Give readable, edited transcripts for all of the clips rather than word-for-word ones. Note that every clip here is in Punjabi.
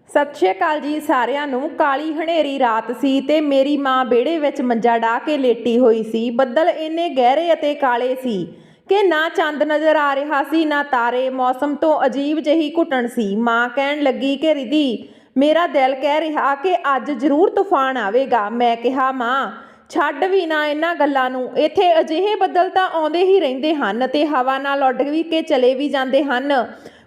ਸਤਿ ਸ਼੍ਰੀ ਅਕਾਲ ਜੀ ਸਾਰਿਆਂ ਨੂੰ। ਕਾਲੀ ਹਨੇਰੀ ਰਾਤ ਸੀ ਤੇ ਮੇਰੀ ਮਾਂ ਵਿਹੜੇ ਵਿੱਚ ਮੰਜਾ ਢਾ ਕੇ ਲੇਟੀ ਹੋਈ ਸੀ। ਬੱਦਲ ਇੰਨੇ ਗਹਿਰੇ ਅਤੇ ਕਾਲੇ ਸੀ ਕਿ ਨਾ ਚੰਦ ਨਜ਼ਰ ਆ ਰਿਹਾ ਸੀ ਨਾ ਤਾਰੇ। ਮੌਸਮ ਤੋਂ ਅਜੀਬ ਜਿਹੀ ਘੁਟਣ ਸੀ। ਮਾਂ ਕਹਿਣ ਲੱਗੀ ਕਿ ਰਿਧੀ, ਮੇਰਾ ਦਿਲ ਕਹਿ ਰਿਹਾ ਕਿ ਅੱਜ ਜ਼ਰੂਰ ਤੂਫਾਨ ਆਵੇਗਾ। ਮੈਂ ਕਿਹਾ, ਮਾਂ ਛੱਡ ਵੀ ਨਾ ਇਹਨਾਂ ਗੱਲਾਂ ਨੂੰ। ਇੱਥੇ ਅਜਿਹੇ ਬੱਦਲ ਤਾਂ ਆਉਂਦੇ ਹੀ ਰਹਿੰਦੇ ਹਨ ਤੇ ਹਵਾ ਨਾਲ ਉੱਡ ਵੀ ਕੇ ਚਲੇ ਵੀ ਜਾਂਦੇ ਹਨ।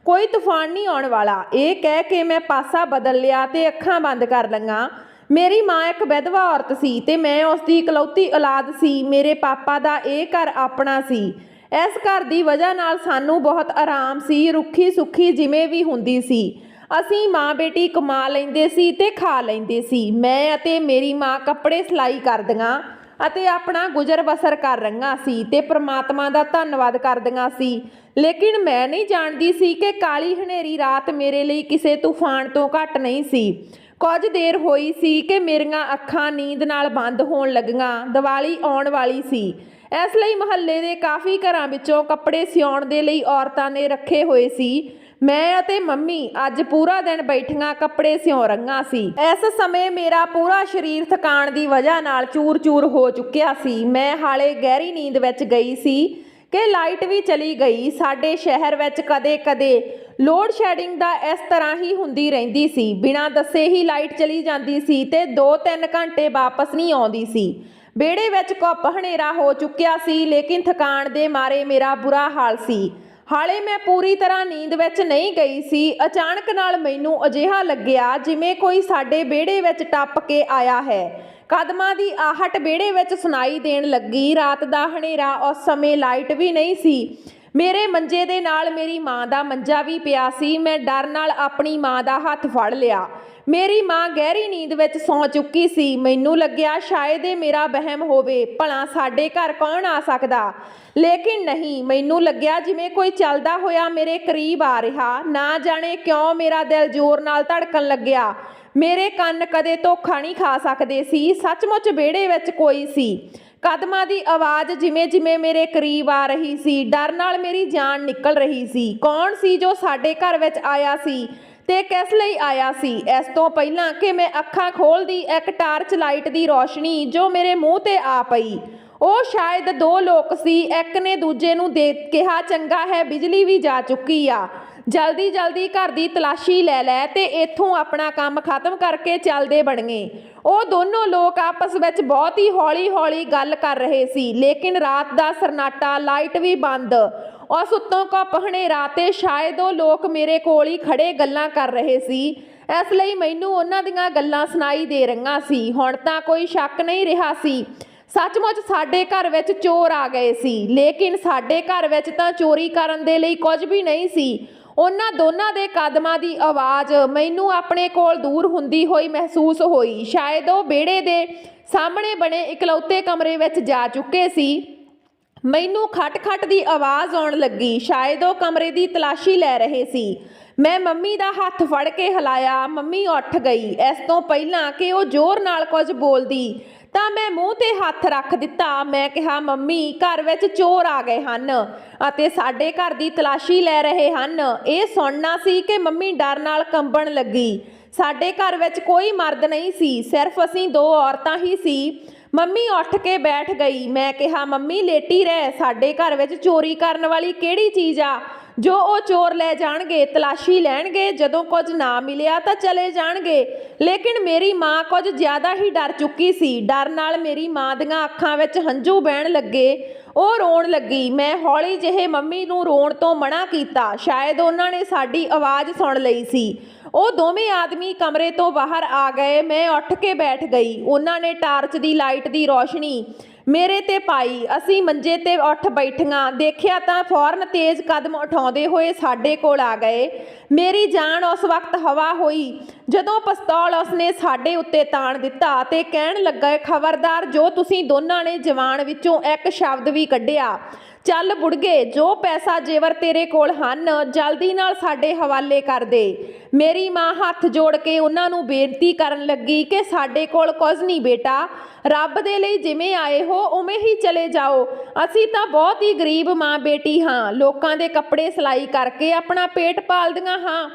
ਕੋਈ ਤੂਫਾਨ ਨਹੀਂ ਆਉਣ ਵਾਲਾ। ਇਹ ਕਹਿ ਕੇ ਮੈਂ ਪਾਸਾ ਬਦਲ ਲਿਆ ਤੇ ਅੱਖਾਂ ਬੰਦ ਕਰ ਲਈਆਂ। ਮੇਰੀ ਮਾਂ ਇੱਕ ਵਿਧਵਾ ਔਰਤ ਸੀ ਤੇ ਮੈਂ ਉਸ ਦੀ ਇਕਲੌਤੀ ਔਲਾਦ ਸੀ। ਮੇਰੇ ਪਾਪਾ ਦਾ ਇਹ ਘਰ ਆਪਣਾ ਸੀ। ਇਸ ਘਰ ਦੀ ਵਜ੍ਹਾ ਨਾਲ ਸਾਨੂੰ ਬਹੁਤ ਆਰਾਮ ਸੀ। ਰੁੱਖੀ ਸੁੱਖੀ ਜਿਵੇਂ ਵੀ ਹੁੰਦੀ ਸੀ। ਅਸੀਂ ਮਾਂ ਬੇਟੀ ਕਮਾ ਲੈਂਦੇ ਸੀ ਤੇ ਖਾ ਲੈਂਦੇ ਸੀ। ਮੈਂ ਅਤੇ ਮੇਰੀ ਮਾਂ ਕੱਪੜੇ ਸਿਲਾਈ ਕਰਦੀਆਂ ਅਤੇ ਆਪਣਾ ਗੁਜ਼ਰ ਬਸਰ ਕਰ ਰਹੀਆਂ ਸੀ ਤੇ ਪ੍ਰਮਾਤਮਾ ਦਾ ਧੰਨਵਾਦ ਕਰਦੀਆਂ ਸੀ। ਲੇਕਿਨ ਮੈਂ ਨਹੀਂ ਜਾਣਦੀ ਸੀ ਕਿ ਕਾਲੀ ਹਨੇਰੀ ਰਾਤ ਮੇਰੇ ਲਈ ਕਿਸੇ ਤੂਫਾਨ ਤੋਂ ਘੱਟ ਨਹੀਂ ਸੀ। ਕੁਝ ਦੇਰ ਹੋਈ ਸੀ ਕਿ ਮੇਰੀਆਂ ਅੱਖਾਂ ਨੀਂਦ ਨਾਲ ਬੰਦ ਹੋਣ ਲੱਗੀਆਂ। ਦੀਵਾਲੀ ਆਉਣ ਵਾਲੀ ਸੀ। ਇਸ ਲਈ ਮੁਹੱਲੇ ਦੇ ਕਾਫੀ ਘਰਾਂ ਵਿੱਚੋਂ ਕੱਪੜੇ ਸਿਉਣ ਦੇ ਲਈ ਔਰਤਾਂ ਨੇ ਰੱਖੇ ਹੋਏ ਸੀ। ਮੈਂ ਅਤੇ ਮੰਮੀ ਅੱਜ ਪੂਰਾ ਦਿਨ ਬੈਠੀਆਂ ਕੱਪੜੇ ਸਿਉਂ ਰਹੀਆਂ ਸੀ। ਇਸ ਸਮੇਂ ਮੇਰਾ ਪੂਰਾ ਸਰੀਰ ਥਕਾਨ ਦੀ ਵਜ੍ਹਾ ਨਾਲ ਚੂਰ-ਚੂਰ ਹੋ ਚੁੱਕਿਆ ਸੀ। ਮੈਂ ਹਾਲੇ ਗਹਿਰੀ ਨੀਂਦ ਵਿੱਚ ਗਈ ਸੀ ਕਿ ਲਾਈਟ ਵੀ ਚਲੀ ਗਈ। ਸਾਡੇ ਸ਼ਹਿਰ ਵਿੱਚ ਕਦੇ-ਕਦੇ ਲੋਡ ਸ਼ੈਡਿੰਗ ਦਾ ਇਸ ਤਰ੍ਹਾਂ ਹੀ ਹੁੰਦੀ ਰਹਿੰਦੀ ਸੀ। ਬਿਨਾਂ ਦੱਸੇ ਹੀ ਲਾਈਟ ਚਲੀ ਜਾਂਦੀ ਸੀ ਤੇ 2-3 ਘੰਟੇ ਵਾਪਸ ਨਹੀਂ ਆਉਂਦੀ ਸੀ। ਵਿਹੜੇ ਵਿੱਚ ਘੁੱਪ ਹਨੇਰਾ ਹੋ ਚੁੱਕਿਆ ਸੀ, ਲੇਕਿਨ ਥਕਾਨ ਦੇ ਮਾਰੇ ਮੇਰਾ ਬੁਰਾ ਹਾਲ ਸੀ। ਹਾਲੇ ਮੈਂ ਪੂਰੀ ਤਰ੍ਹਾਂ ਨੀਂਦ ਵਿੱਚ ਨਹੀਂ ਗਈ ਸੀ। ਅਚਾਨਕ ਨਾਲ ਮੈਨੂੰ ਅਜਿਹਾ ਲੱਗਿਆ ਜਿਵੇਂ ਕੋਈ ਸਾਡੇ ਵਿਹੜੇ ਵਿੱਚ ਟੱਪ ਕੇ ਆਇਆ ਹੈ। ਕਦਮਾਂ ਦੀ ਆਹਟ ਵਿਹੜੇ ਵਿੱਚ ਸੁਣਾਈ ਦੇਣ ਲੱਗੀ। ਰਾਤ ਦਾ ਹਨੇਰਾ, ਉਸ ਸਮੇਂ ਲਾਈਟ ਵੀ ਨਹੀਂ ਸੀ। ਮੇਰੇ ਮੰਜੇ ਦੇ ਨਾਲ ਮੇਰੀ ਮਾਂ ਦਾ ਮੰਜਾ ਵੀ ਪਿਆ ਸੀ। ਮੈਂ ਡਰ ਨਾਲ ਆਪਣੀ ਮਾਂ ਦਾ ਹੱਥ ਫੜ ਲਿਆ। ਮੇਰੀ ਮਾਂ ਗਹਿਰੀ ਨੀਂਦ ਵਿੱਚ ਸੌਂ ਚੁੱਕੀ ਸੀ। ਮੈਨੂੰ ਲੱਗਿਆ ਸ਼ਾਇਦ ਇਹ ਮੇਰਾ ਵਹਿਮ ਹੋਵੇ। ਭਲਾ ਸਾਡੇ ਘਰ ਕੌਣ ਆ ਸਕਦਾ? ਲੇਕਿਨ ਨਹੀਂ, ਮੈਨੂੰ ਲੱਗਿਆ ਜਿਵੇਂ ਕੋਈ ਚੱਲਦਾ ਹੋਇਆ ਮੇਰੇ ਕਰੀਬ ਆ ਰਿਹਾ। ਨਾ ਜਾਣੇ ਕਿਉਂ ਮੇਰਾ ਦਿਲ ਜ਼ੋਰ ਨਾਲ ਧੜਕਣ ਲੱਗਿਆ। ਮੇਰੇ ਕੰਨ ਕਦੇ ਧੋਖਾ ਨਹੀਂ ਖਾ ਸਕਦੇ ਸੀ। ਸੱਚਮੁੱਚ ਵਿਹੜੇ ਵਿੱਚ ਕੋਈ ਸੀ। ਕਦਮਾਂ ਦੀ ਆਵਾਜ਼ ਜਿਵੇਂ-ਜਿਵੇਂ ਮੇਰੇ ਕਰੀਬ ਆ ਰਹੀ ਸੀ, ਡਰ ਨਾਲ ਮੇਰੀ ਜਾਨ ਨਿਕਲ ਰਹੀ ਸੀ। ਕੌਣ ਸੀ ਜੋ ਸਾਡੇ ਘਰ ਵਿੱਚ ਆਇਆ ਸੀ ਤੇ ਕਿਸ ਲਈ ਆਇਆ ਸੀ? ਇਸ ਤੋਂ ਪਹਿਲਾਂ ਕਿ ਮੈਂ ਅੱਖਾਂ ਖੋਲ੍ਹਦੀ, ਇੱਕ ਟਾਰਚ ਲਾਈਟ ਦੀ ਰੌਸ਼ਨੀ ਜੋ ਮੇਰੇ ਮੂੰਹ ਤੇ ਆ ਪਈ। ਉਹ ਸ਼ਾਇਦ 2 ਲੋਕ ਸੀ। ਇੱਕ ਨੇ ਦੂਜੇ ਨੂੰ ਕਿਹਾ, ਚੰਗਾ ਹੈ, ਬਿਜਲੀ ਵੀ ਜਾ ਚੁੱਕੀ ਆ। ਜਲਦੀ-ਜਲਦੀ ਘਰ ਦੀ ਤਲਾਸ਼ੀ ਲੈ ਲੈ ਤੇ ਇੱਥੋਂ ਆਪਣਾ ਕੰਮ ਖਤਮ ਕਰਕੇ ਚੱਲਦੇ ਬਣੀਏ। ਉਹ ਦੋਨੋਂ ਲੋਕ ਆਪਸ ਵਿੱਚ ਬਹੁਤ ਹੀ ਹੌਲੀ-ਹੌਲੀ ਗੱਲ ਕਰ ਰਹੇ ਸੀ। ਲੇਕਿਨ ਰਾਤ ਦਾ ਸਰਨਾਟਾ, ਲਾਈਟ ਵੀ ਬੰਦ, ਉਸ ਉੱਤੋਂ ਘੁੱਪ ਹਨੇਰਾ ਤੇ ਸ਼ਾਇਦ ਉਹ ਲੋਕ ਮੇਰੇ ਕੋਲ ਹੀ ਖੜੇ ਗੱਲਾਂ ਕਰ ਰਹੇ ਸੀ। ਇਸ ਲਈ ਮੈਨੂੰ ਉਹਨਾਂ ਦੀਆਂ ਗੱਲਾਂ ਸੁਣਾਈ ਦੇ ਰਹੀਆਂ ਸੀ। ਹੁਣ ਤਾਂ ਕੋਈ ਸ਼ੱਕ ਨਹੀਂ ਰਿਹਾ ਸੀ। ਸੱਚਮੁੱਚ ਸਾਡੇ ਘਰ ਵਿੱਚ ਚੋਰ ਆ ਗਏ ਸੀ। ਲੇਕਿਨ ਸਾਡੇ ਘਰ ਵਿੱਚ ਤਾਂ ਚੋਰੀ ਕਰਨ ਦੇ ਲਈ ਕੁਝ ਵੀ ਨਹੀਂ ਸੀ। ਉਹਨਾਂ ਦੋਨਾਂ ਦੇ ਕਦਮਾਂ ਦੀ ਆਵਾਜ਼ ਮੈਨੂੰ ਆਪਣੇ ਕੋਲ ਦੂਰ ਹੁੰਦੀ ਹੋਈ ਮਹਿਸੂਸ ਹੋਈ। ਸ਼ਾਇਦ ਉਹ ਵਿਹੜੇ ਦੇ ਸਾਹਮਣੇ ਬਣੇ ਇਕਲੌਤੇ ਕਮਰੇ ਵਿੱਚ ਜਾ ਚੁੱਕੇ ਸੀ। ਮੈਨੂੰ ਖਟ-ਖਟ ਦੀ ਆਵਾਜ਼ ਆਉਣ ਲੱਗੀ। ਸ਼ਾਇਦ ਉਹ ਕਮਰੇ ਦੀ ਤਲਾਸ਼ੀ ਲੈ ਰਹੇ ਸੀ। ਮੈਂ ਮੰਮੀ ਦਾ ਹੱਥ ਫੜ ਕੇ ਹਿਲਾਇਆ। ਮੰਮੀ ਉੱਠ ਗਈ। ਇਸ ਤੋਂ ਪਹਿਲਾਂ ਕਿ ਉਹ ਜ਼ੋਰ ਨਾਲ ਕੁਝ ਬੋਲਦੀ ਤਾਂ ਮੈਂ ਮੂੰਹ ਤੇ ਹੱਥ ਰੱਖ ਦਿੱਤਾ। ਮੈਂ ਕਿਹਾ, ਮੰਮੀ, ਘਰ ਵਿੱਚ ਚੋਰ ਆ ਗਏ ਹਨ ਅਤੇ ਸਾਡੇ ਘਰ ਦੀ ਤਲਾਸ਼ੀ ਲੈ ਰਹੇ ਹਨ। ਇਹ ਸੁਣਨਾ ਸੀ ਕਿ ਮੰਮੀ ਡਰ ਨਾਲ ਕੰਬਣ ਲੱਗੀ। ਸਾਡੇ ਘਰ ਵਿੱਚ ਕੋਈ ਮਰਦ ਨਹੀਂ ਸੀ, ਸਿਰਫ ਅਸੀਂ 2 ਔਰਤਾਂ ਹੀ ਸੀ। ਮੰਮੀ ਉੱਠ ਕੇ ਬੈਠ ਗਈ। ਮੈਂ ਕਿਹਾ, ਮੰਮੀ ਲੇਟੀ ਰਹਿ। ਸਾਡੇ ਘਰ ਵਿੱਚ ਚੋਰੀ ਕਰਨ ਵਾਲੀ ਕਿਹੜੀ ਚੀਜ਼ ਆ ਜੋ ਉਹ ਚੋਰ ਲੈ ਜਾਣਗੇ? ਤਲਾਸ਼ੀ ਲੈਣਗੇ, ਜਦੋਂ ਕੁਝ ਨਾ ਮਿਲਿਆ ਤਾਂ ਚਲੇ ਜਾਣਗੇ। ਲੇਕਿਨ ਮੇਰੀ ਮਾਂ ਕੁਝ ਜ਼ਿਆਦਾ ਹੀ ਡਰ ਚੁੱਕੀ ਸੀ। ਡਰ ਨਾਲ ਮੇਰੀ ਮਾਂ ਦੀਆਂ ਅੱਖਾਂ ਵਿੱਚ ਹੰਝੂ ਵਹਿਣ ਲੱਗੇ। ਉਹ ਰੋਣ ਲੱਗੀ। ਮੈਂ ਹੌਲੀ ਜਿਹੇ ਮੰਮੀ ਨੂੰ ਰੋਣ ਤੋਂ ਮਨ੍ਹਾ ਕੀਤਾ। ਸ਼ਾਇਦ ਉਹਨਾਂ ਨੇ ਸਾਡੀ ਆਵਾਜ਼ ਸੁਣ ਲਈ ਸੀ। ਉਹ ਦੋਵੇਂ ਆਦਮੀ ਕਮਰੇ ਤੋਂ ਬਾਹਰ ਆ ਗਏ। ਮੈਂ ਉੱਠ ਕੇ ਬੈਠ ਗਈ। ਉਹਨਾਂ ਨੇ ਟਾਰਚ ਦੀ ਲਾਈਟ ਦੀ ਰੌਸ਼ਨੀ ਮੇਰੇ ਤੇ ਪਾਈ। ਅਸੀਂ ਮੰਜੇ ਤੇ ਉੱਠ ਬੈਠੀਆਂ। ਦੇਖਿਆ ਤਾਂ ਫੌਰਨ ਤੇਜ਼ ਕਦਮ ਉਠਾਉਂਦੇ ਹੋਏ ਸਾਡੇ ਕੋਲ ਆ ਗਏ। ਮੇਰੀ ਜਾਨ ਉਸ ਵਕਤ ਹਵਾ ਹੋਈ ਜਦੋਂ ਪਿਸਤੌਲ ਉਸਨੇ ਸਾਡੇ ਉੱਤੇ ਤਾਣ ਦਿੱਤਾ ਤੇ ਕਹਿਣ ਲੱਗਾ, ਖਬਰਦਾਰ, ਜੋ ਤੁਸੀਂ ਦੋਨਾਂ ਨੇ ਜ਼ਬਾਨ ਵਿੱਚੋਂ ਇੱਕ ਸ਼ਬਦ ਵੀ ਕੱਢਿਆ। ਚੱਲ ਬੁੜਗੇ, ਜੋ ਪੈਸਾ ਜੇਵਰ ਤੇਰੇ ਕੋਲ ਹਨ ਜਲਦੀ ਨਾਲ ਸਾਡੇ ਹਵਾਲੇ ਕਰ ਦੇ। ਮੇਰੀ ਮਾਂ ਹੱਥ ਜੋੜ ਕੇ ਉਹਨਾਂ ਨੂੰ ਬੇਨਤੀ ਕਰਨ ਲੱਗੀ ਕਿ ਸਾਡੇ ਕੋਲ ਕੁਝ ਨਹੀਂ ਬੇਟਾ, ਰੱਬ ਦੇ ਲਈ ਜਿਵੇਂ ਆਏ ਹੋ ਉਵੇਂ ਹੀ ਚਲੇ ਜਾਓ। ਅਸੀਂ ਤਾਂ ਬਹੁਤ ਹੀ ਗਰੀਬ ਮਾਂ ਬੇਟੀ ਹਾਂ। ਲੋਕਾਂ ਦੇ ਕੱਪੜੇ ਸਿਲਾਈ ਕਰਕੇ ਆਪਣਾ ਪੇਟ ਪਾਲਦੀਆਂ ਹਾਂ।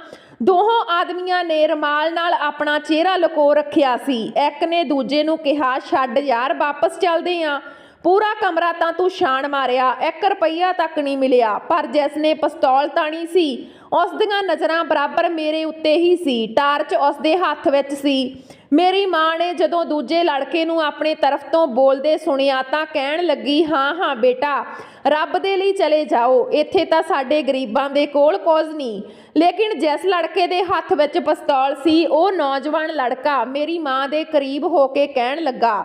ਦੋਹਾਂ ਆਦਮੀਆਂ ਨੇ ਰੁਮਾਲ ਨਾਲ ਆਪਣਾ ਚਿਹਰਾ ਲੁਕੋ ਰੱਖਿਆ ਸੀ। ਇੱਕ ਨੇ ਦੂਜੇ ਨੂੰ ਕਿਹਾ, ਛੱਡ ਯਾਰ, ਵਾਪਸ ਚੱਲਦੇ ਆਂ। ਪੂਰਾ ਕਮਰਾ ਤਾਂ ਤੂੰ ਛਾਣ ਮਾਰਿਆ, 1 ਰੁਪਈਆ ਤੱਕ ਨਹੀਂ ਮਿਲਿਆ। ਪਰ ਜਿਸ ਨੇ ਪਿਸਤੌਲ ਤਾਣੀ ਸੀ ਉਸ ਦੀਆਂ ਨਜ਼ਰਾਂ ਬਰਾਬਰ ਮੇਰੇ ਉੱਤੇ ਹੀ ਸੀ। ਟਾਰਚ ਉਸ ਦੇ ਹੱਥ ਵਿੱਚ ਸੀ। ਮੇਰੀ ਮਾਂ ਨੇ ਜਦੋਂ ਦੂਜੇ ਲੜਕੇ ਨੂੰ ਆਪਣੇ ਤਰਫ ਤੋਂ ਬੋਲਦੇ ਸੁਣਿਆ ਤਾਂ ਕਹਿਣ ਲੱਗੀ, ਹਾਂ ਹਾਂ ਬੇਟਾ, ਰੱਬ ਦੇ ਲਈ ਚਲੇ ਜਾਓ, ਇੱਥੇ ਤਾਂ ਸਾਡੇ ਗਰੀਬਾਂ ਦੇ ਕੋਲ ਕੁਝ ਨਹੀਂ। ਲੇਕਿਨ ਜਿਸ ਲੜਕੇ ਦੇ ਹੱਥ ਵਿੱਚ ਪਿਸਤੌਲ ਸੀ ਉਹ ਨੌਜਵਾਨ ਲੜਕਾ ਮੇਰੀ ਮਾਂ ਦੇ ਕਰੀਬ ਹੋ ਕੇ ਕਹਿਣ ਲੱਗਾ,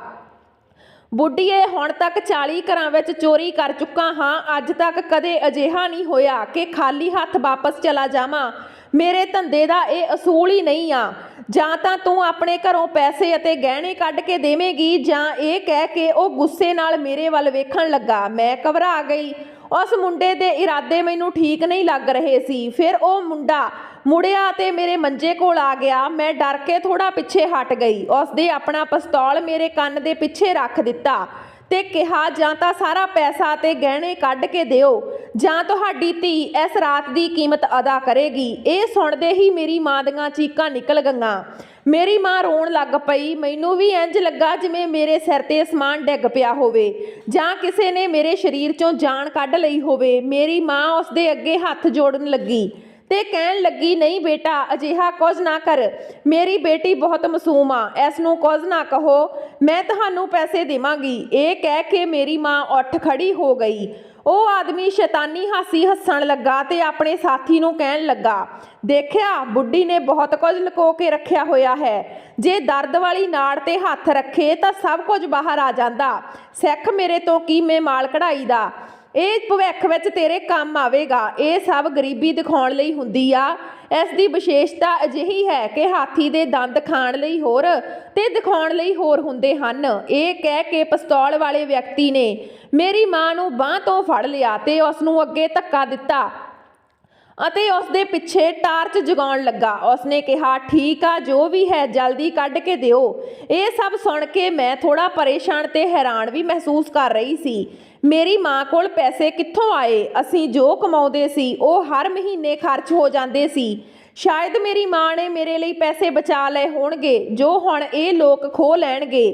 ਬੁੱਢੀਏ, ਹੁਣ ਤੱਕ 40 ਘਰਾਂ ਵਿੱਚ ਚੋਰੀ ਕਰ ਚੁੱਕਾ ਹਾਂ। ਅੱਜ ਤੱਕ ਕਦੇ ਅਜਿਹਾ ਨਹੀਂ ਹੋਇਆ ਕਿ ਖਾਲੀ ਹੱਥ ਵਾਪਸ ਚਲਾ ਜਾਵਾਂ। ਮੇਰੇ ਧੰਦੇ ਦਾ ਇਹ ਅਸੂਲ ਹੀ ਨਹੀਂ ਆ। ਜਾਂ ਤਾਂ ਤੂੰ ਆਪਣੇ ਘਰੋਂ ਪੈਸੇ ਅਤੇ ਗਹਿਣੇ ਕੱਢ ਕੇ ਦੇਵੇਂਗੀ, ਜਾਂ ਇਹ ਕਹਿ ਕੇ ਉਹ ਗੁੱਸੇ ਨਾਲ ਮੇਰੇ ਵੱਲ ਵੇਖਣ ਲੱਗਾ। ਮੈਂ ਘਬਰਾ ਗਈ। ਉਸ ਮੁੰਡੇ ਦੇ ਇਰਾਦੇ ਮੈਨੂੰ ਠੀਕ ਨਹੀਂ ਲੱਗ ਰਹੇ ਸੀ। ਫਿਰ ਉਹ ਮੁੰਡਾ ਮੁੜਿਆ ਅਤੇ ਮੇਰੇ ਮੰਜੇ ਕੋਲ ਆ ਗਿਆ। ਮੈਂ ਡਰ ਕੇ ਥੋੜਾ ਪਿੱਛੇ ਹਟ ਗਈ। ਉਸਦੇ ਆਪਣਾ ਪਿਸਤੌਲ ਮੇਰੇ ਕੰਨ ਦੇ ਪਿੱਛੇ ਰੱਖ ਦਿੱਤਾ ਤੇ ਕਿਹਾ, ਜਾਂ ਤਾਂ ਸਾਰਾ ਪੈਸਾ ਅਤੇ ਗਹਿਣੇ ਕੱਢ ਕੇ ਦਿਓ, ਜਾਂ ਤੁਹਾਡੀ ਧੀ ਇਸ ਰਾਤ ਦੀ ਕੀਮਤ ਅਦਾ ਕਰੇਗੀ। ਇਹ ਸੁਣਦੇ ਹੀ ਮੇਰੀ ਮਾਂ ਦੀਆਂ ਚੀਕਾਂ ਨਿਕਲ ਗਈਆਂ। ਮੇਰੀ ਮਾਂ ਰੋਣ ਲੱਗ ਪਈ। ਮੈਨੂੰ ਵੀ ਇੰਜ ਲੱਗਾ ਜਿਵੇਂ ਮੇਰੇ ਸਿਰ ਤੇ ਅਸਮਾਨ ਡਿੱਗ ਪਿਆ ਹੋਵੇ ਜਾਂ ਕਿਸੇ ਨੇ ਮੇਰੇ ਸਰੀਰ ਚੋਂ ਜਾਨ ਕੱਢ ਲਈ ਹੋਵੇ। ਮੇਰੀ ਮਾਂ ਉਸਦੇ ਅੱਗੇ ਹੱਥ ਜੋੜਨ ਲੱਗੀ ਤੇ ਕਹਿਣ ਲੱਗੀ, ਨਹੀਂ ਬੇਟਾ, ਅਜਿਹਾ ਕੁਝ ਨਾ ਕਰ। ਮੇਰੀ ਬੇਟੀ ਬਹੁਤ ਮਾਸੂਮ ਆ, ਇਸ ਨੂੰ ਕੁਝ ਨਾ ਕਹੋ, ਮੈਂ ਤੁਹਾਨੂੰ ਪੈਸੇ ਦੇਵਾਂਗੀ। ਇਹ ਕਹਿ ਕੇ ਮੇਰੀ ਮਾਂ ਉੱਠ ਖੜੀ ਹੋ ਗਈ। ਉਹ ਆਦਮੀ ਸ਼ੈਤਾਨੀ ਹਾਸੀ ਹੱਸਣ ਲੱਗਾ ਤੇ ਆਪਣੇ ਸਾਥੀ ਨੂੰ ਕਹਿਣ ਲੱਗਾ, ਦੇਖਿਆ, ਬੁੱਢੀ ਨੇ ਬਹੁਤ ਕੁਝ ਲੁਕੋ ਕੇ ਰੱਖਿਆ ਹੋਇਆ ਹੈ। ਜੇ ਦਰਦ ਵਾਲੀ ਨਾੜ ਤੇ ਹੱਥ ਰੱਖੇ ਤਾਂ ਸਭ ਕੁਝ ਬਾਹਰ ਆ ਜਾਂਦਾ। ਸਿੱਖ ਮੇਰੇ ਤੋਂ ਕੀਮੇ ਮਾਲ ਕਢਾਈ ਦਾ, ਇਹ ਭਵਿੱਖ ਵਿੱਚ ਤੇਰੇ ਕੰਮ ਆਵੇਗਾ। ਇਹ ਸਭ ਗਰੀਬੀ ਦਿਖਾਉਣ ਲਈ ਹੁੰਦੀ ਆ। ਇਸ ਦੀ ਵਿਸ਼ੇਸ਼ਤਾ ਅਜਿਹੀ ਹੈ ਕਿ ਹਾਥੀ ਦੇ ਦੰਦ ਖਾਣ ਲਈ ਹੋਰ ਤੇ ਦਿਖਾਉਣ ਲਈ ਹੋਰ ਹੁੰਦੇ ਹਨ। ਇਹ ਕਹਿ ਕੇ ਪਿਸਤੌਲ ਵਾਲੇ ਵਿਅਕਤੀ ਨੇ ਮੇਰੀ ਮਾਂ ਨੂੰ ਬਾਂਹ ਤੋਂ ਫੜ ਲਿਆ ਤੇ ਉਸ ਨੂੰ ਅੱਗੇ ਧੱਕਾ ਦਿੱਤਾ ਅਤੇ ਉਸ ਦੇ ਪਿੱਛੇ ਟਾਰਚ ਜਗਾਉਣ ਲੱਗਾ। ਉਸਨੇ ਕਿਹਾ, ਠੀਕ ਆ, ਜੋ ਵੀ ਹੈ ਜਲਦੀ ਕੱਢ ਕੇ ਦਿਓ। ਇਹ ਸਭ ਸੁਣ ਕੇ ਮੈਂ ਥੋੜਾ ਪਰੇਸ਼ਾਨ ਤੇ ਹੈਰਾਨ ਵੀ ਮਹਿਸੂਸ ਕਰ ਰਹੀ ਸੀ। ਮੇਰੀ ਮਾਂ ਕੋਲ ਪੈਸੇ ਕਿੱਥੋਂ ਆਏ? ਅਸੀਂ ਜੋ ਕਮਾਉਂਦੇ ਸੀ ਉਹ ਹਰ ਮਹੀਨੇ ਖਰਚ ਹੋ ਜਾਂਦੇ ਸੀ। ਸ਼ਾਇਦ ਮੇਰੀ ਮਾਂ ਨੇ ਮੇਰੇ ਲਈ ਪੈਸੇ ਬਚਾ ਲਏ ਹੋਣਗੇ ਜੋ ਹੁਣ ਇਹ ਲੋਕ ਖੋਹ ਲੈਣਗੇ।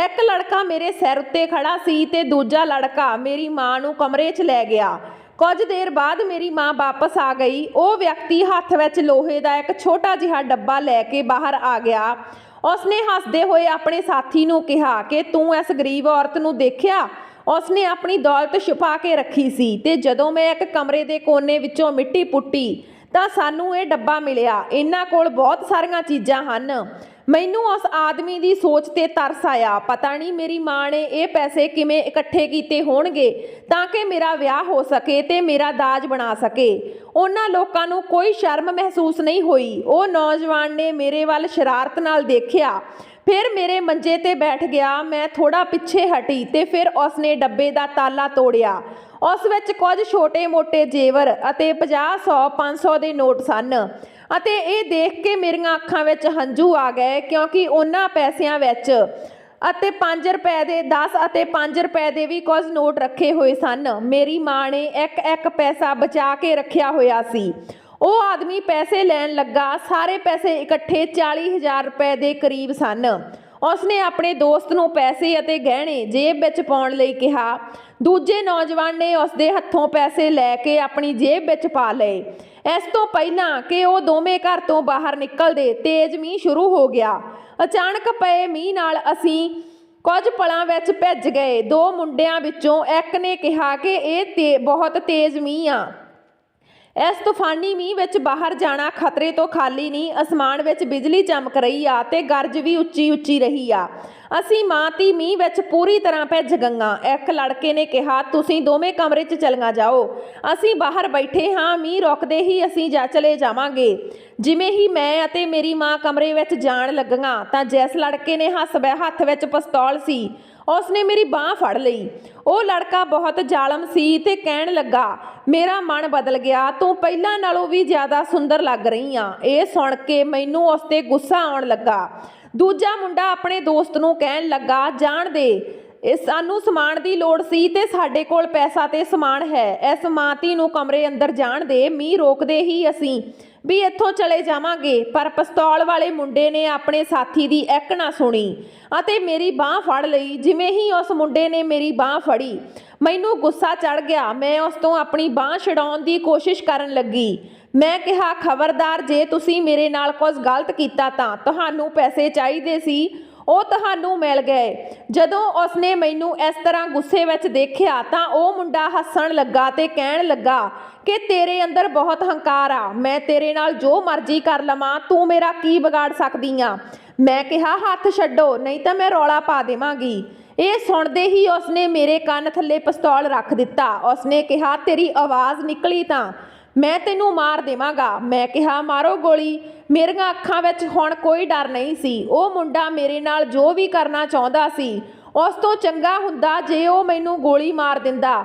ਇੱਕ ਲੜਕਾ ਮੇਰੇ ਸਿਰ ਉੱਤੇ ਖੜਾ ਸੀ ਤੇ ਦੂਜਾ ਲੜਕਾ ਮੇਰੀ ਮਾਂ ਨੂੰ ਕਮਰੇ 'ਚ ਲੈ ਗਿਆ। ਕੁਝ ਦੇਰ ਬਾਅਦ ਮੇਰੀ ਮਾਂ ਵਾਪਸ ਆ ਗਈ। ਉਹ ਵਿਅਕਤੀ ਹੱਥ ਵਿੱਚ ਲੋਹੇ ਦਾ ਇੱਕ ਛੋਟਾ ਜਿਹਾ ਡੱਬਾ ਲੈ ਕੇ ਬਾਹਰ ਆ ਗਿਆ। ਉਸਨੇ ਹੱਸਦੇ ਹੋਏ ਆਪਣੇ ਸਾਥੀ ਨੂੰ ਕਿਹਾ ਕਿ ਤੂੰ ਇਸ ਗਰੀਬ ਔਰਤ ਨੂੰ ਦੇਖਿਆ? ਉਸਨੇ ਆਪਣੀ ਦੌਲਤ ਛੁਪਾ ਕੇ ਰੱਖੀ ਸੀ ਤੇ ਜਦੋਂ ਮੈਂ ਇੱਕ ਕਮਰੇ ਦੇ ਕੋਨੇ ਵਿੱਚੋਂ ਮਿੱਟੀ ਪੁੱਟੀ ਤਾਂ ਸਾਨੂੰ ਇਹ ਡੱਬਾ ਮਿਲਿਆ। ਇਹਨਾਂ ਕੋਲ ਬਹੁਤ ਸਾਰੀਆਂ ਚੀਜ਼ਾਂ ਹਨ। ਮੈਨੂੰ ਉਸ ਆਦਮੀ ਦੀ ਸੋਚ ਤੇ ਤਰਸ ਆਇਆ। ਪਤਾ ਨਹੀਂ ਮੇਰੀ ਮਾਂ ਨੇ ਇਹ ਪੈਸੇ ਕਿਵੇਂ ਇਕੱਠੇ ਕੀਤੇ ਹੋਣਗੇ ਤਾਂ ਕਿ ਮੇਰਾ ਵਿਆਹ ਹੋ ਸਕੇ ਤੇ ਮੇਰਾ ਦਾਜ ਬਣਾ ਸਕੇ। ਉਹਨਾਂ ਲੋਕਾਂ ਨੂੰ ਕੋਈ ਸ਼ਰਮ ਮਹਿਸੂਸ ਨਹੀਂ ਹੋਈ। ਉਹ ਨੌਜਵਾਨ ਨੇ ਮੇਰੇ ਵੱਲ ਸ਼ਰਾਰਤ ਨਾਲ ਦੇਖਿਆ, ਫਿਰ ਮੇਰੇ ਮੰਜੇ ਤੇ ਬੈਠ ਗਿਆ। ਮੈਂ ਥੋੜਾ ਪਿੱਛੇ ਹਟੀ ਤੇ ਫਿਰ ਉਸਨੇ ਡੱਬੇ ਦਾ ਤਾਲਾ ਤੋੜਿਆ। ਉਸ ਵਿੱਚ ਕੁਝ ਛੋਟੇ-ਮੋਟੇ ਜੇਵਰ ਅਤੇ 50, 100, 500 ਦੇ ਨੋਟ ਸਨ ਅਤੇ ਇਹ ਦੇਖ ਕੇ ਮੇਰੀਆਂ ਅੱਖਾਂ ਵਿੱਚ ਹੰਝੂ ਆ ਗਏ ਕਿਉਂਕਿ ਉਹਨਾਂ ਪੈਸਿਆਂ ਵਿੱਚ ਅਤੇ 5 ਰੁਪਏ ਦੇ 10 ਅਤੇ 5 ਰੁਪਏ ਦੇ ਵੀ ਕੁਝ ਨੋਟ ਰੱਖੇ ਹੋਏ ਸਨ। ਮੇਰੀ ਮਾਂ ਨੇ ਇੱਕ ਪੈਸਾ ਬਚਾ ਕੇ ਰੱਖਿਆ ਹੋਇਆ ਸੀ। ਉਹ ਆਦਮੀ ਪੈਸੇ ਲੈਣ ਲੱਗਾ। ਸਾਰੇ ਪੈਸੇ ਇਕੱਠੇ 40,000 ਰੁਪਏ ਦੇ ਕਰੀਬ ਸਨ। ਉਸਨੇ ਆਪਣੇ ਦੋਸਤ ਨੂੰ ਪੈਸੇ ਅਤੇ ਗਹਿਣੇ ਜੇਬ ਵਿੱਚ ਪਾਉਣ ਲਈ ਕਿਹਾ। ਦੂਜੇ ਨੌਜਵਾਨ ਨੇ ਉਸਦੇ ਹੱਥੋਂ ਪੈਸੇ ਲੈ ਕੇ ਆਪਣੀ ਜੇਬ ਵਿੱਚ ਪਾ ਲਏ। ਇਸ ਤੋਂ ਪਹਿਲਾਂ ਕਿ ਉਹ ਦੋਵੇਂ ਘਰ ਤੋਂ ਬਾਹਰ ਨਿਕਲਦੇ ਤੇਜ਼ ਮੀਂਹ ਸ਼ੁਰੂ ਹੋ ਗਿਆ। ਅਚਾਨਕ ਪਏ ਮੀਂਹ ਨਾਲ ਅਸੀਂ ਕੁਝ ਪਲਾਂ ਵਿੱਚ ਭਿੱਜ ਗਏ। ਦੋ ਮੁੰਡਿਆਂ ਵਿੱਚੋਂ ਇੱਕ ਨੇ ਕਿਹਾ ਕਿ ਇਹ ਬਹੁਤ ਤੇਜ਼ ਮੀਂਹ ਆ। ਇਸ ਤੂਫਾਨੀ ਮੀਂਹ ਵਿੱਚ ਬਾਹਰ ਜਾਣਾ ਖਤਰੇ ਤੋਂ ਖਾਲੀ ਨਹੀਂ। ਅਸਮਾਨ ਵਿੱਚ ਬਿਜਲੀ ਚਮਕ ਰਹੀ ਆ ਤੇ ਗਰਜ ਵੀ ਉੱਚੀ ਉੱਚੀ ਰਹੀ ਆ। ਅਸੀਂ ਮਾਂ ਧੀ ਮੀਂਹ ਵਿੱਚ ਪੂਰੀ ਤਰ੍ਹਾਂ ਭਿੱਜ ਗਈਆਂ। ਇੱਕ ਲੜਕੇ ਨੇ ਕਿਹਾ, ਤੁਸੀਂ ਦੋਵੇਂ ਕਮਰੇ 'ਚ ਚਲੀਆਂ ਜਾਓ, ਅਸੀਂ ਬਾਹਰ ਬੈਠੇ ਹਾਂ, ਮੀਂਹ ਰੁਕਦੇ ਹੀ ਅਸੀਂ ਚਲੇ ਜਾਵਾਂਗੇ। ਜਿਵੇਂ ਹੀ ਮੈਂ ਅਤੇ ਮੇਰੀ ਮਾਂ ਕਮਰੇ ਵਿੱਚ ਜਾਣ ਲੱਗੀਆਂ ਤਾਂ ਜਿਸ ਲੜਕੇ ਨੇ ਹੱਥ ਵਿੱਚ ਪਿਸਤੌਲ ਸੀ ਉਸਨੇ ਮੇਰੀ ਬਾਂਹ ਫੜ ਲਈ। ਉਹ ਲੜਕਾ ਬਹੁਤ ਜ਼ਾਲਮ ਸੀ ਤੇ ਕਹਿਣ ਲੱਗਾ, ਮੇਰਾ ਮਨ ਬਦਲ ਗਿਆ, ਤੂੰ ਪਹਿਲਾਂ ਨਾਲੋਂ ਵੀ ਜ਼ਿਆਦਾ ਸੁੰਦਰ ਲੱਗ ਰਹੀ ਆ। ਇਹ ਸੁਣ ਕੇ ਮੈਨੂੰ ਉਸ 'ਤੇ ਗੁੱਸਾ ਆਉਣ ਲੱਗਾ। ਦੂਜਾ ਮੁੰਡਾ ਆਪਣੇ ਦੋਸਤ ਨੂੰ ਕਹਿਣ ਲੱਗਾ, ਜਾਣ ਦੇ, ਇਸ ਸਾਨੂੰ ਸਮਾਨ ਦੀ ਲੋੜ ਸੀ ਤੇ ਸਾਡੇ ਕੋਲ ਪੈਸਾ ਤੇ ਸਮਾਨ ਹੈ। ਇਸ ਮਾਂ ਧੀ ਨੂੰ ਕਮਰੇ ਅੰਦਰ ਜਾਣ ਦੇ। ਮੀਂਹ ਰੋਕਦੇ ਹੀ ਅਸੀਂ ਵੀ ਇੱਥੋਂ ਚਲੇ ਜਾਵਾਂਗੇ, ਪਰ ਪਿਸਤੌਲ ਵਾਲੇ ਮੁੰਡੇ ਨੇ ਆਪਣੇ ਸਾਥੀ ਦੀ ਇੱਕ ਨਾ ਸੁਣੀ ਅਤੇ ਮੇਰੀ ਬਾਂਹ ਫੜ ਲਈ। ਜਿਵੇਂ ਹੀ ਉਸ ਮੁੰਡੇ ਨੇ ਮੇਰੀ ਬਾਂਹ ਫੜੀ, ਮੈਨੂੰ ਗੁੱਸਾ ਚੜ ਗਿਆ। ਮੈਂ ਉਸ ਤੋਂ ਆਪਣੀ ਬਾਂਹ ਛਡਾਉਣ ਦੀ ਕੋਸ਼ਿਸ਼ ਕਰਨ ਲੱਗੀ। ਮੈਂ ਕਿਹਾ, ਖਬਰਦਾਰ, ਜੇ ਤੁਸੀਂ ਮੇਰੇ ਨਾਲ ਕੁਝ ਗਲਤ ਕੀਤਾ ਤਾਂ ਤੁਹਾਨੂੰ ਪੈਸੇ ਚਾਹੀਦੇ ਸੀ, ਉਹ ਤੁਹਾਨੂੰ ਮਿਲ ਗਏ। ਜਦੋਂ ਉਸਨੇ ਮੈਨੂੰ ਇਸ ਤਰ੍ਹਾਂ ਗੁੱਸੇ ਵਿੱਚ ਦੇਖਿਆ ਤਾਂ ਉਹ ਮੁੰਡਾ ਹੱਸਣ ਲੱਗਾ ਤੇ ਕਹਿਣ ਲੱਗਾ ਕਿ ਤੇਰੇ ਅੰਦਰ ਬਹੁਤ ਹੰਕਾਰ ਆ, ਮੈਂ ਤੇਰੇ ਨਾਲ ਜੋ ਮਰਜ਼ੀ ਕਰ ਲਵਾਂ, ਤੂੰ ਮੇਰਾ ਕੀ ਵਿਗਾੜ ਸਕਦੀ ਆ। ਮੈਂ ਕਿਹਾ, ਹੱਥ ਛੱਡੋ ਨਹੀਂ ਤਾਂ ਮੈਂ ਰੌਲਾ ਪਾ ਦੇਵਾਂਗੀ। ਇਹ ਸੁਣਦੇ ਹੀ ਉਸਨੇ ਮੇਰੇ ਕੰਨ ਥੱਲੇ ਪਿਸਤੌਲ ਰੱਖ ਦਿੱਤਾ। ਉਸਨੇ ਕਿਹਾ, ਤੇਰੀ ਆਵਾਜ਼ ਨਿਕਲੀ ਤਾਂ ਮੈਂ ਤੈਨੂੰ ਮਾਰ ਦੇਵਾਂਗਾ। ਮੈਂ ਕਿਹਾ, ਮਾਰੋ ਗੋਲੀ। ਮੇਰੀਆਂ ਅੱਖਾਂ ਵਿੱਚ ਹੁਣ ਕੋਈ ਡਰ ਨਹੀਂ ਸੀ। ਉਹ ਮੁੰਡਾ ਮੇਰੇ ਨਾਲ ਜੋ ਵੀ ਕਰਨਾ ਚਾਹੁੰਦਾ ਸੀ, ਉਸ ਤੋਂ ਚੰਗਾ ਹੁੰਦਾ ਜੇ ਉਹ ਮੈਨੂੰ ਗੋਲੀ ਮਾਰ ਦਿੰਦਾ।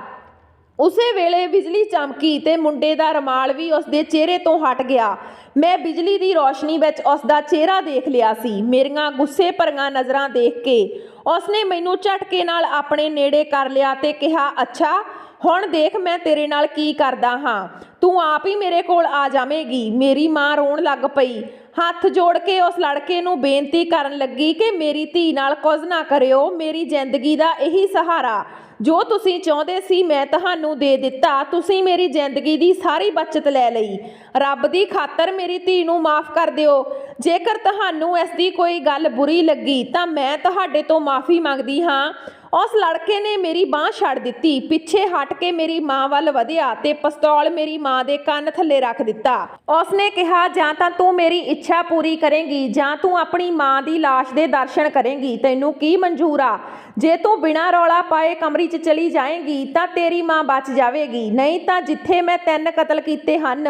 ਉਸੇ ਵੇਲੇ ਬਿਜਲੀ ਚਮਕੀ ਤੇ ਮੁੰਡੇ ਦਾ ਰੁਮਾਲ ਵੀ ਉਸਦੇ ਚਿਹਰੇ ਤੋਂ ਹਟ ਗਿਆ। ਮੈਂ ਬਿਜਲੀ ਦੀ ਰੌਸ਼ਨੀ ਵਿੱਚ ਉਸਦਾ ਚਿਹਰਾ ਦੇਖ ਲਿਆ ਸੀ। ਮੇਰੀਆਂ ਗੁੱਸੇ ਭਰੀਆਂ ਨਜ਼ਰਾਂ ਦੇਖ ਕੇ ਉਸਨੇ ਮੈਨੂੰ ਝਟਕੇ ਨਾਲ ਆਪਣੇ ਨੇੜੇ ਕਰ ਲਿਆ ਤੇ ਕਿਹਾ, ਅੱਛਾ, ਹੁਣ ਦੇਖ ਮੈਂ ਤੇਰੇ ਨਾਲ ਕੀ ਕਰਦਾ ਹਾਂ, ਤੂੰ ਆਪ ਹੀ ਮੇਰੇ ਕੋਲ ਆ ਜਾਵੇਂਗੀ। ਮੇਰੀ ਮਾਂ ਰੋਣ ਲੱਗ ਪਈ, ਹੱਥ ਜੋੜ ਕੇ ਉਸ ਲੜਕੇ ਨੂੰ ਬੇਨਤੀ ਕਰਨ ਲੱਗੀ ਕਿ ਮੇਰੀ ਧੀ ਨਾਲ ਕੁਝ ਨਾ ਕਰਿਓ। ਮੇਰੀ ਜ਼ਿੰਦਗੀ ਦਾ ਇਹੀ ਸਹਾਰਾ, ਜੋ ਤੁਸੀਂ ਚਾਹੁੰਦੇ ਸੀ ਮੈਂ ਤੁਹਾਨੂੰ ਦੇ ਦਿੱਤਾ। ਤੁਸੀਂ ਮੇਰੀ ਜ਼ਿੰਦਗੀ ਦੀ ਸਾਰੀ ਬਚਤ ਲੈ ਲਈ। ਰੱਬ ਦੀ ਖਾਤਰ ਮੇਰੀ ਧੀ ਨੂੰ ਮਾਫ ਕਰ ਦਿਓ। ਜੇਕਰ ਤੁਹਾਨੂੰ ਇਸ ਦੀ ਕੋਈ ਗੱਲ ਬੁਰੀ ਲੱਗੀ ਤਾਂ ਮੈਂ ਤੁਹਾਡੇ ਤੋਂ ਮਾਫੀ ਮੰਗਦੀ ਹਾਂ। ਉਸ ਲੜਕੇ ਨੇ ਮੇਰੀ ਬਾਂਹ ਛੱਡ ਦਿੱਤੀ, ਪਿੱਛੇ ਹਟ ਕੇ ਮੇਰੀ ਮਾਂ ਵੱਲ ਵਧਿਆ ਤੇ ਪਿਸਤੌਲ ਮੇਰੀ ਮਾਂ ਦੇ ਕੰਨ ਥੱਲੇ ਰੱਖ ਦਿੱਤਾ। ਉਸਨੇ ਕਿਹਾ, ਜਾਂ ਤਾਂ ਤੂੰ ਮੇਰੀ ਇੱਛਾ ਪੂਰੀ ਕਰੇਂਗੀ ਜਾਂ ਤੂੰ ਆਪਣੀ ਮਾਂ ਦੀ ਲਾਸ਼ ਦੇ ਦਰਸ਼ਨ ਕਰੇਂਗੀ। ਤੈਨੂੰ ਕੀ ਮਨਜ਼ੂਰ ਆ? ਜੇ ਤੂੰ ਬਿਨਾਂ ਰੌਲਾ ਪਾਏ ਕਮਰੇ 'ਚ ਚਲੀ ਜਾਏਂਗੀ ਤਾਂ ਤੇਰੀ ਮਾਂ ਬਚ ਜਾਵੇਗੀ, ਨਹੀਂ ਤਾਂ ਜਿੱਥੇ ਮੈਂ 3 ਕਤਲ ਕੀਤੇ ਹਨ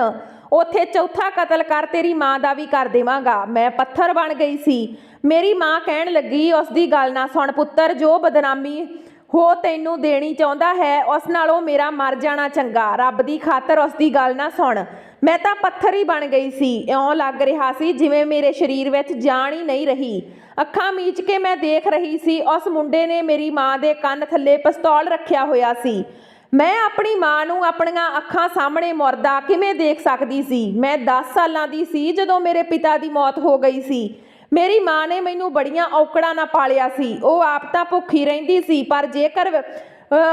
ਉੱਥੇ ਚੌਥਾ ਕਤਲ ਕਰ ਤੇਰੀ ਮਾਂ ਦਾ ਵੀ ਕਰ ਦੇਵਾਂਗਾ। ਮੈਂ ਪੱਥਰ ਬਣ ਗਈ ਸੀ। ਮੇਰੀ ਮਾਂ ਕਹਿਣ ਲੱਗੀ, ਉਸ ਦੀ ਗੱਲ ਨਾ ਸੁਣ ਪੁੱਤਰ, ਜੋ ਬਦਨਾਮੀ ਹੋ ਤੈਨੂੰ ਦੇਣੀ ਚਾਹੁੰਦਾ ਹੈ ਉਸ ਨਾਲੋਂ ਮੇਰਾ ਮਰ ਜਾਣਾ ਚੰਗਾ। ਰੱਬ ਦੀ ਖਾਤਰ ਉਸ ਦੀ ਗੱਲ ਨਾ ਸੁਣ। ਮੈਂ ਤਾਂ ਪੱਥਰ ਹੀ ਬਣ ਗਈ ਸੀ। ਇਉਂ ਲੱਗ ਰਿਹਾ ਸੀ ਜਿਵੇਂ ਮੇਰੇ ਸਰੀਰ ਵਿੱਚ ਜਾਨ ਹੀ ਨਹੀਂ ਰਹੀ। ਅੱਖਾਂ ਮੀਚ ਕੇ ਮੈਂ ਦੇਖ ਰਹੀ ਸੀ, ਉਸ ਮੁੰਡੇ ਨੇ ਮੇਰੀ ਮਾਂ ਦੇ ਕੰਨ ਥੱਲੇ ਪਿਸਤੌਲ ਰੱਖਿਆ ਹੋਇਆ ਸੀ। ਮੈਂ ਆਪਣੀ ਮਾਂ ਨੂੰ ਆਪਣੀਆਂ ਅੱਖਾਂ ਸਾਹਮਣੇ ਮੁਰਦਾ ਕਿਵੇਂ ਦੇਖ ਸਕਦੀ ਸੀ? ਮੈਂ 10 ਸਾਲਾਂ ਦੀ ਸੀ ਜਦੋਂ ਮੇਰੇ ਪਿਤਾ ਦੀ ਮੌਤ ਹੋ ਗਈ ਸੀ। ਮੇਰੀ ਮਾਂ ਨੇ ਮੈਨੂੰ ਬੜੀਆਂ ਔਕੜਾਂ ਨਾਲ ਪਾਲਿਆ ਸੀ। ਉਹ ਆਪ ਤਾਂ ਭੁੱਖੀ ਰਹਿੰਦੀ ਸੀ, ਪਰ ਜੇਕਰ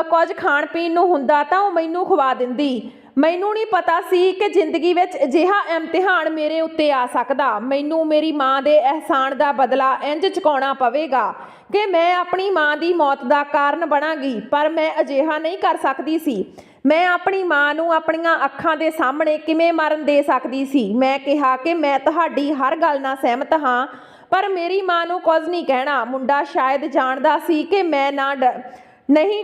ਕੁਝ ਖਾਣ ਪੀਣ ਨੂੰ ਹੁੰਦਾ ਤਾਂ ਉਹ ਮੈਨੂੰ ਖਵਾ ਦਿੰਦੀ। ਮੈਨੂੰ ਨਹੀਂ ਪਤਾ ਸੀ ਕਿ ਜ਼ਿੰਦਗੀ ਵਿੱਚ ਅਜਿਹਾ ਇਮਤਿਹਾਨ ਮੇਰੇ ਉੱਤੇ ਆ ਸਕਦਾ। ਮੈਨੂੰ ਮੇਰੀ ਮਾਂ ਦੇ ਅਹਿਸਾਨ ਦਾ ਬਦਲਾ ਇੰਝ ਚੁਕਾਉਣਾ ਪਵੇਗਾ ਕਿ ਮੈਂ ਆਪਣੀ ਮਾਂ ਦੀ ਮੌਤ ਦਾ ਕਾਰਨ ਬਣਾਂਗੀ, ਪਰ ਮੈਂ ਅਜਿਹਾ ਨਹੀਂ ਕਰ ਸਕਦੀ ਸੀ। ਮੈਂ ਆਪਣੀ ਮਾਂ ਨੂੰ ਆਪਣੀਆਂ ਅੱਖਾਂ ਦੇ ਸਾਹਮਣੇ ਕਿਵੇਂ ਮਰਨ ਦੇ ਸਕਦੀ ਸੀ? ਮੈਂ ਕਿਹਾ ਕਿ ਮੈਂ ਤੁਹਾਡੀ ਹਰ ਗੱਲ ਨਾਲ ਸਹਿਮਤ ਹਾਂ, ਪਰ ਮੇਰੀ ਮਾਂ ਨੂੰ ਕੁਝ ਨਹੀਂ ਕਹਿਣਾ। ਮੁੰਡਾ ਸ਼ਾਇਦ ਜਾਣਦਾ ਸੀ ਕਿ ਮੈਂ ਨਹੀਂ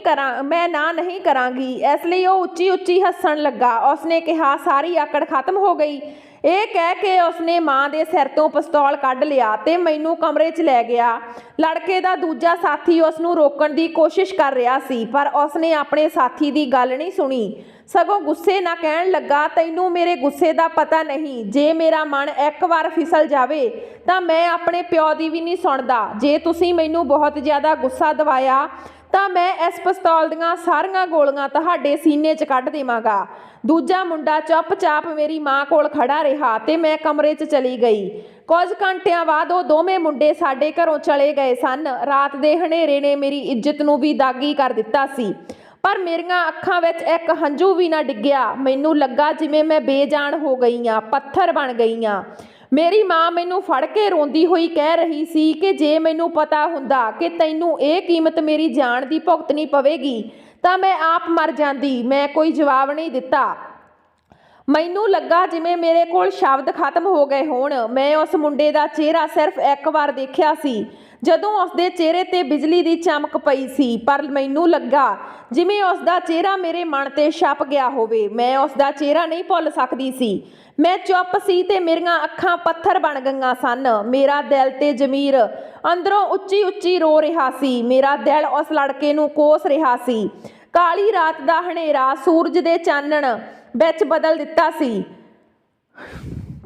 ਕਰਾਂਗੀ, ਇਸ ਲਈ ਉਹ ਉੱਚੀ ਉੱਚੀ ਹੱਸਣ ਲੱਗਾ। ਉਸਨੇ ਕਿਹਾ, ਸਾਰੀ ਆਕੜ ਖਤਮ ਹੋ ਗਈ। ਇਹ ਕਹਿ ਕੇ ਉਸਨੇ ਮਾਂ ਦੇ ਸਿਰ ਤੋਂ ਪਿਸਤੌਲ ਕੱਢ ਲਿਆ ਤੇ ਮੈਨੂੰ ਕਮਰੇ 'ਚ ਲੈ ਗਿਆ। ਲੜਕੇ ਦਾ ਦੂਜਾ ਸਾਥੀ ਉਸ ਨੂੰ ਰੋਕਣ ਦੀ ਕੋਸ਼ਿਸ਼ ਕਰ ਰਿਹਾ ਸੀ, ਪਰ ਉਸਨੇ ਆਪਣੇ ਸਾਥੀ ਦੀ ਗੱਲ ਨਹੀਂ ਸੁਣੀ, ਸਗੋਂ ਗੁੱਸੇ ਨਾਲ ਕਹਿਣ ਲੱਗਾ, ਤੈਨੂੰ ਮੇਰੇ ਗੁੱਸੇ ਦਾ ਪਤਾ ਨਹੀਂ। ਜੇ ਮੇਰਾ ਮਨ ਇੱਕ ਵਾਰ ਫਿਸਲ ਜਾਵੇ ਤਾਂ ਮੈਂ ਆਪਣੇ ਪਿਓ ਦੀ ਵੀ ਨਹੀਂ ਸੁਣਦਾ। ਜੇ ਤੁਸੀਂ ਮੈਨੂੰ ਬਹੁਤ ਜ਼ਿਆਦਾ ਗੁੱਸਾ ਦਿਵਾਇਆ ਤਾਂ ਮੈਂ ਇਸ ਪਿਸਤੌਲ ਦੀਆਂ ਸਾਰੀਆਂ ਗੋਲੀਆਂ ਤੁਹਾਡੇ ਸੀਨੇ 'ਚ ਕੱਢ ਦੇਵਾਂਗਾ। ਦੂਜਾ ਮੁੰਡਾ ਚੁੱਪਚਾਪ ਮੇਰੀ ਮਾਂ ਕੋਲ ਖੜਾ ਰਿਹਾ ਤੇ ਮੈਂ ਕਮਰੇ 'ਚ ਚਲੀ ਗਈ। ਕੁਝ ਘੰਟਿਆਂ ਬਾਅਦ ਉਹ ਦੋਵੇਂ ਮੁੰਡੇ ਸਾਡੇ ਘਰੋਂ ਚਲੇ ਗਏ ਸਨ। ਰਾਤ ਦੇ ਹਨੇਰੇ ਨੇ ਮੇਰੀ ਇੱਜ਼ਤ ਨੂੰ ਵੀ ਦਾਗੀ ਕਰ ਦਿੱਤਾ ਸੀ, ਪਰ ਮੇਰੀਆਂ ਅੱਖਾਂ ਵਿੱਚ ਇੱਕ ਹੰਝੂ ਵੀ ਨਾ ਡਿੱਗਿਆ। ਮੈਨੂੰ ਲੱਗਾ ਜਿਵੇਂ ਮੈਂ ਬੇਜਾਨ ਹੋ ਗਈ ਹਾਂ, ਪੱਥਰ ਬਣ ਗਈ ਹਾਂ। ਮੇਰੀ ਮਾਂ ਮੈਨੂੰ ਫੜ ਕੇ ਰੋਂਦੀ ਹੋਈ ਕਹਿ ਰਹੀ ਸੀ ਕਿ ਜੇ ਮੈਨੂੰ ਪਤਾ ਹੁੰਦਾ ਕਿ ਤੈਨੂੰ ਇਹ ਕੀਮਤ ਮੇਰੀ ਜਾਨ ਦੀ ਭੁਗਤਣੀ ਪਵੇਗੀ ਤਾਂ ਮੈਂ ਆਪ ਮਰ ਜਾਂਦੀ। ਮੈਂ ਕੋਈ ਜਵਾਬ ਨਹੀਂ ਦਿੱਤਾ। ਮੈਨੂੰ ਲੱਗਾ ਜਿਵੇਂ ਮੇਰੇ ਕੋਲ ਸ਼ਬਦ ਖਤਮ ਹੋ ਗਏ ਹੋਣ। ਮੈਂ ਉਸ ਮੁੰਡੇ ਦਾ ਚਿਹਰਾ ਸਿਰਫ ਇੱਕ ਵਾਰ ਦੇਖਿਆ ਸੀ, ਜਦੋਂ ਉਸਦੇ ਚਿਹਰੇ ਤੇ ਬਿਜਲੀ ਦੀ ਚਮਕ ਪਈ ਸੀ, ਪਰ ਮੈਨੂੰ ਲੱਗਾ ਜਿਵੇਂ ਉਸਦਾ ਚਿਹਰਾ ਮੇਰੇ ਮਨ ਤੇ ਛਪ ਗਿਆ ਹੋਵੇ। ਮੈਂ ਉਸਦਾ ਚਿਹਰਾ ਨਹੀਂ ਭੁੱਲ ਸਕਦੀ ਸੀ। ਮੈਂ ਚੁੱਪ ਸੀ ਤੇ ਮੇਰੀਆਂ ਅੱਖਾਂ ਪੱਥਰ ਬਣ ਗਈਆਂ ਸਨ। ਮੇਰਾ ਦਿਲ ਤੇ ਜ਼ਮੀਰ ਅੰਦਰੋਂ ਉੱਚੀ ਉੱਚੀ ਰੋ ਰਿਹਾ ਸੀ। ਮੇਰਾ ਦਿਲ ਉਸ ਲੜਕੇ ਨੂੰ ਕੋਸ ਰਿਹਾ ਸੀ। ਕਾਲੀ ਰਾਤ ਦਾ ਹਨੇਰਾ ਸੂਰਜ ਦੇ ਚਾਨਣ ਵਿੱਚ ਬਦਲ ਦਿੱਤਾ ਸੀ,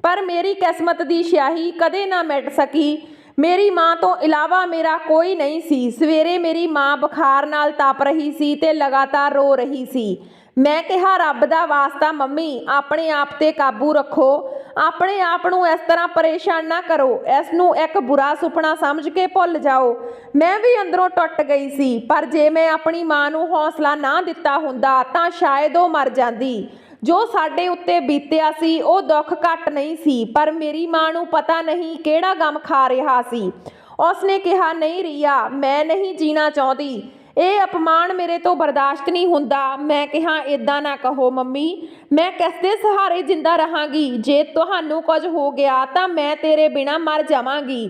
ਪਰ ਮੇਰੀ ਕਿਸਮਤ ਦੀ ਸਿਆਹੀ ਕਦੇ ਨਾ ਮਿਟ ਸਕੀ। ਮੇਰੀ ਮਾਂ ਤੋਂ ਇਲਾਵਾ ਮੇਰਾ ਕੋਈ ਨਹੀਂ ਸੀ। ਸਵੇਰੇ ਮੇਰੀ ਮਾਂ ਬੁਖਾਰ ਨਾਲ ਤਪ ਰਹੀ ਸੀ ਤੇ ਲਗਾਤਾਰ ਰੋ ਰਹੀ ਸੀ। ਮੈਂ ਕਿਹਾ, ਰੱਬ ਦਾ ਵਾਸਤਾ ਮੰਮੀ, ਆਪਣੇ ਆਪ ਤੇ ਕਾਬੂ ਰੱਖੋ, ਆਪਣੇ ਆਪ ਨੂੰ ਇਸ ਤਰ੍ਹਾਂ ਪਰੇਸ਼ਾਨ ਨਾ ਕਰੋ, ਇਸ ਨੂੰ ਇੱਕ ਬੁਰਾ ਸੁਪਨਾ ਸਮਝ ਕੇ ਭੁੱਲ ਜਾਓ। ਮੈਂ ਵੀ ਅੰਦਰੋਂ ਟੁੱਟ ਗਈ ਸੀ, ਪਰ ਜੇ ਮੈਂ ਆਪਣੀ ਮਾਂ ਨੂੰ ਹੌਸਲਾ ਨਾ ਦਿੱਤਾ ਹੁੰਦਾ ਤਾਂ ਸ਼ਾਇਦ ਉਹ ਮਰ ਜਾਂਦੀ। ਜੋ ਸਾਡੇ ਉੱਤੇ ਬੀਤਿਆ ਸੀ ਉਹ ਦੁੱਖ ਘੱਟ ਨਹੀਂ ਸੀ, ਪਰ ਮੇਰੀ ਮਾਂ ਨੂੰ ਪਤਾ ਨਹੀਂ ਕਿਹੜਾ ਗਮ ਖਾ ਰਿਹਾ ਸੀ। ਉਸਨੇ ਕਿਹਾ, ਨਹੀਂ ਰੀਆ, ਮੈਂ ਨਹੀਂ ਜੀਣਾ ਚਾਹੁੰਦੀ, ਇਹ ਅਪਮਾਨ ਮੇਰੇ ਤੋਂ ਬਰਦਾਸ਼ਤ ਨਹੀਂ ਹੁੰਦਾ। ਮੈਂ ਕਿਹਾ, ਇਦਾਂ ਨਾ ਕਹੋ ਮੰਮੀ, ਮੈਂ ਕਿਸ ਦੇ ਸਹਾਰੇ ਜਿੰਦਾ ਰਹਾਂਗੀ? ਜੇ ਤੁਹਾਨੂੰ ਕੁਝ ਹੋ ਗਿਆ ਤਾਂ ਮੈਂ ਤੇਰੇ ਬਿਨਾਂ ਮਰ ਜਾਵਾਂਗੀ।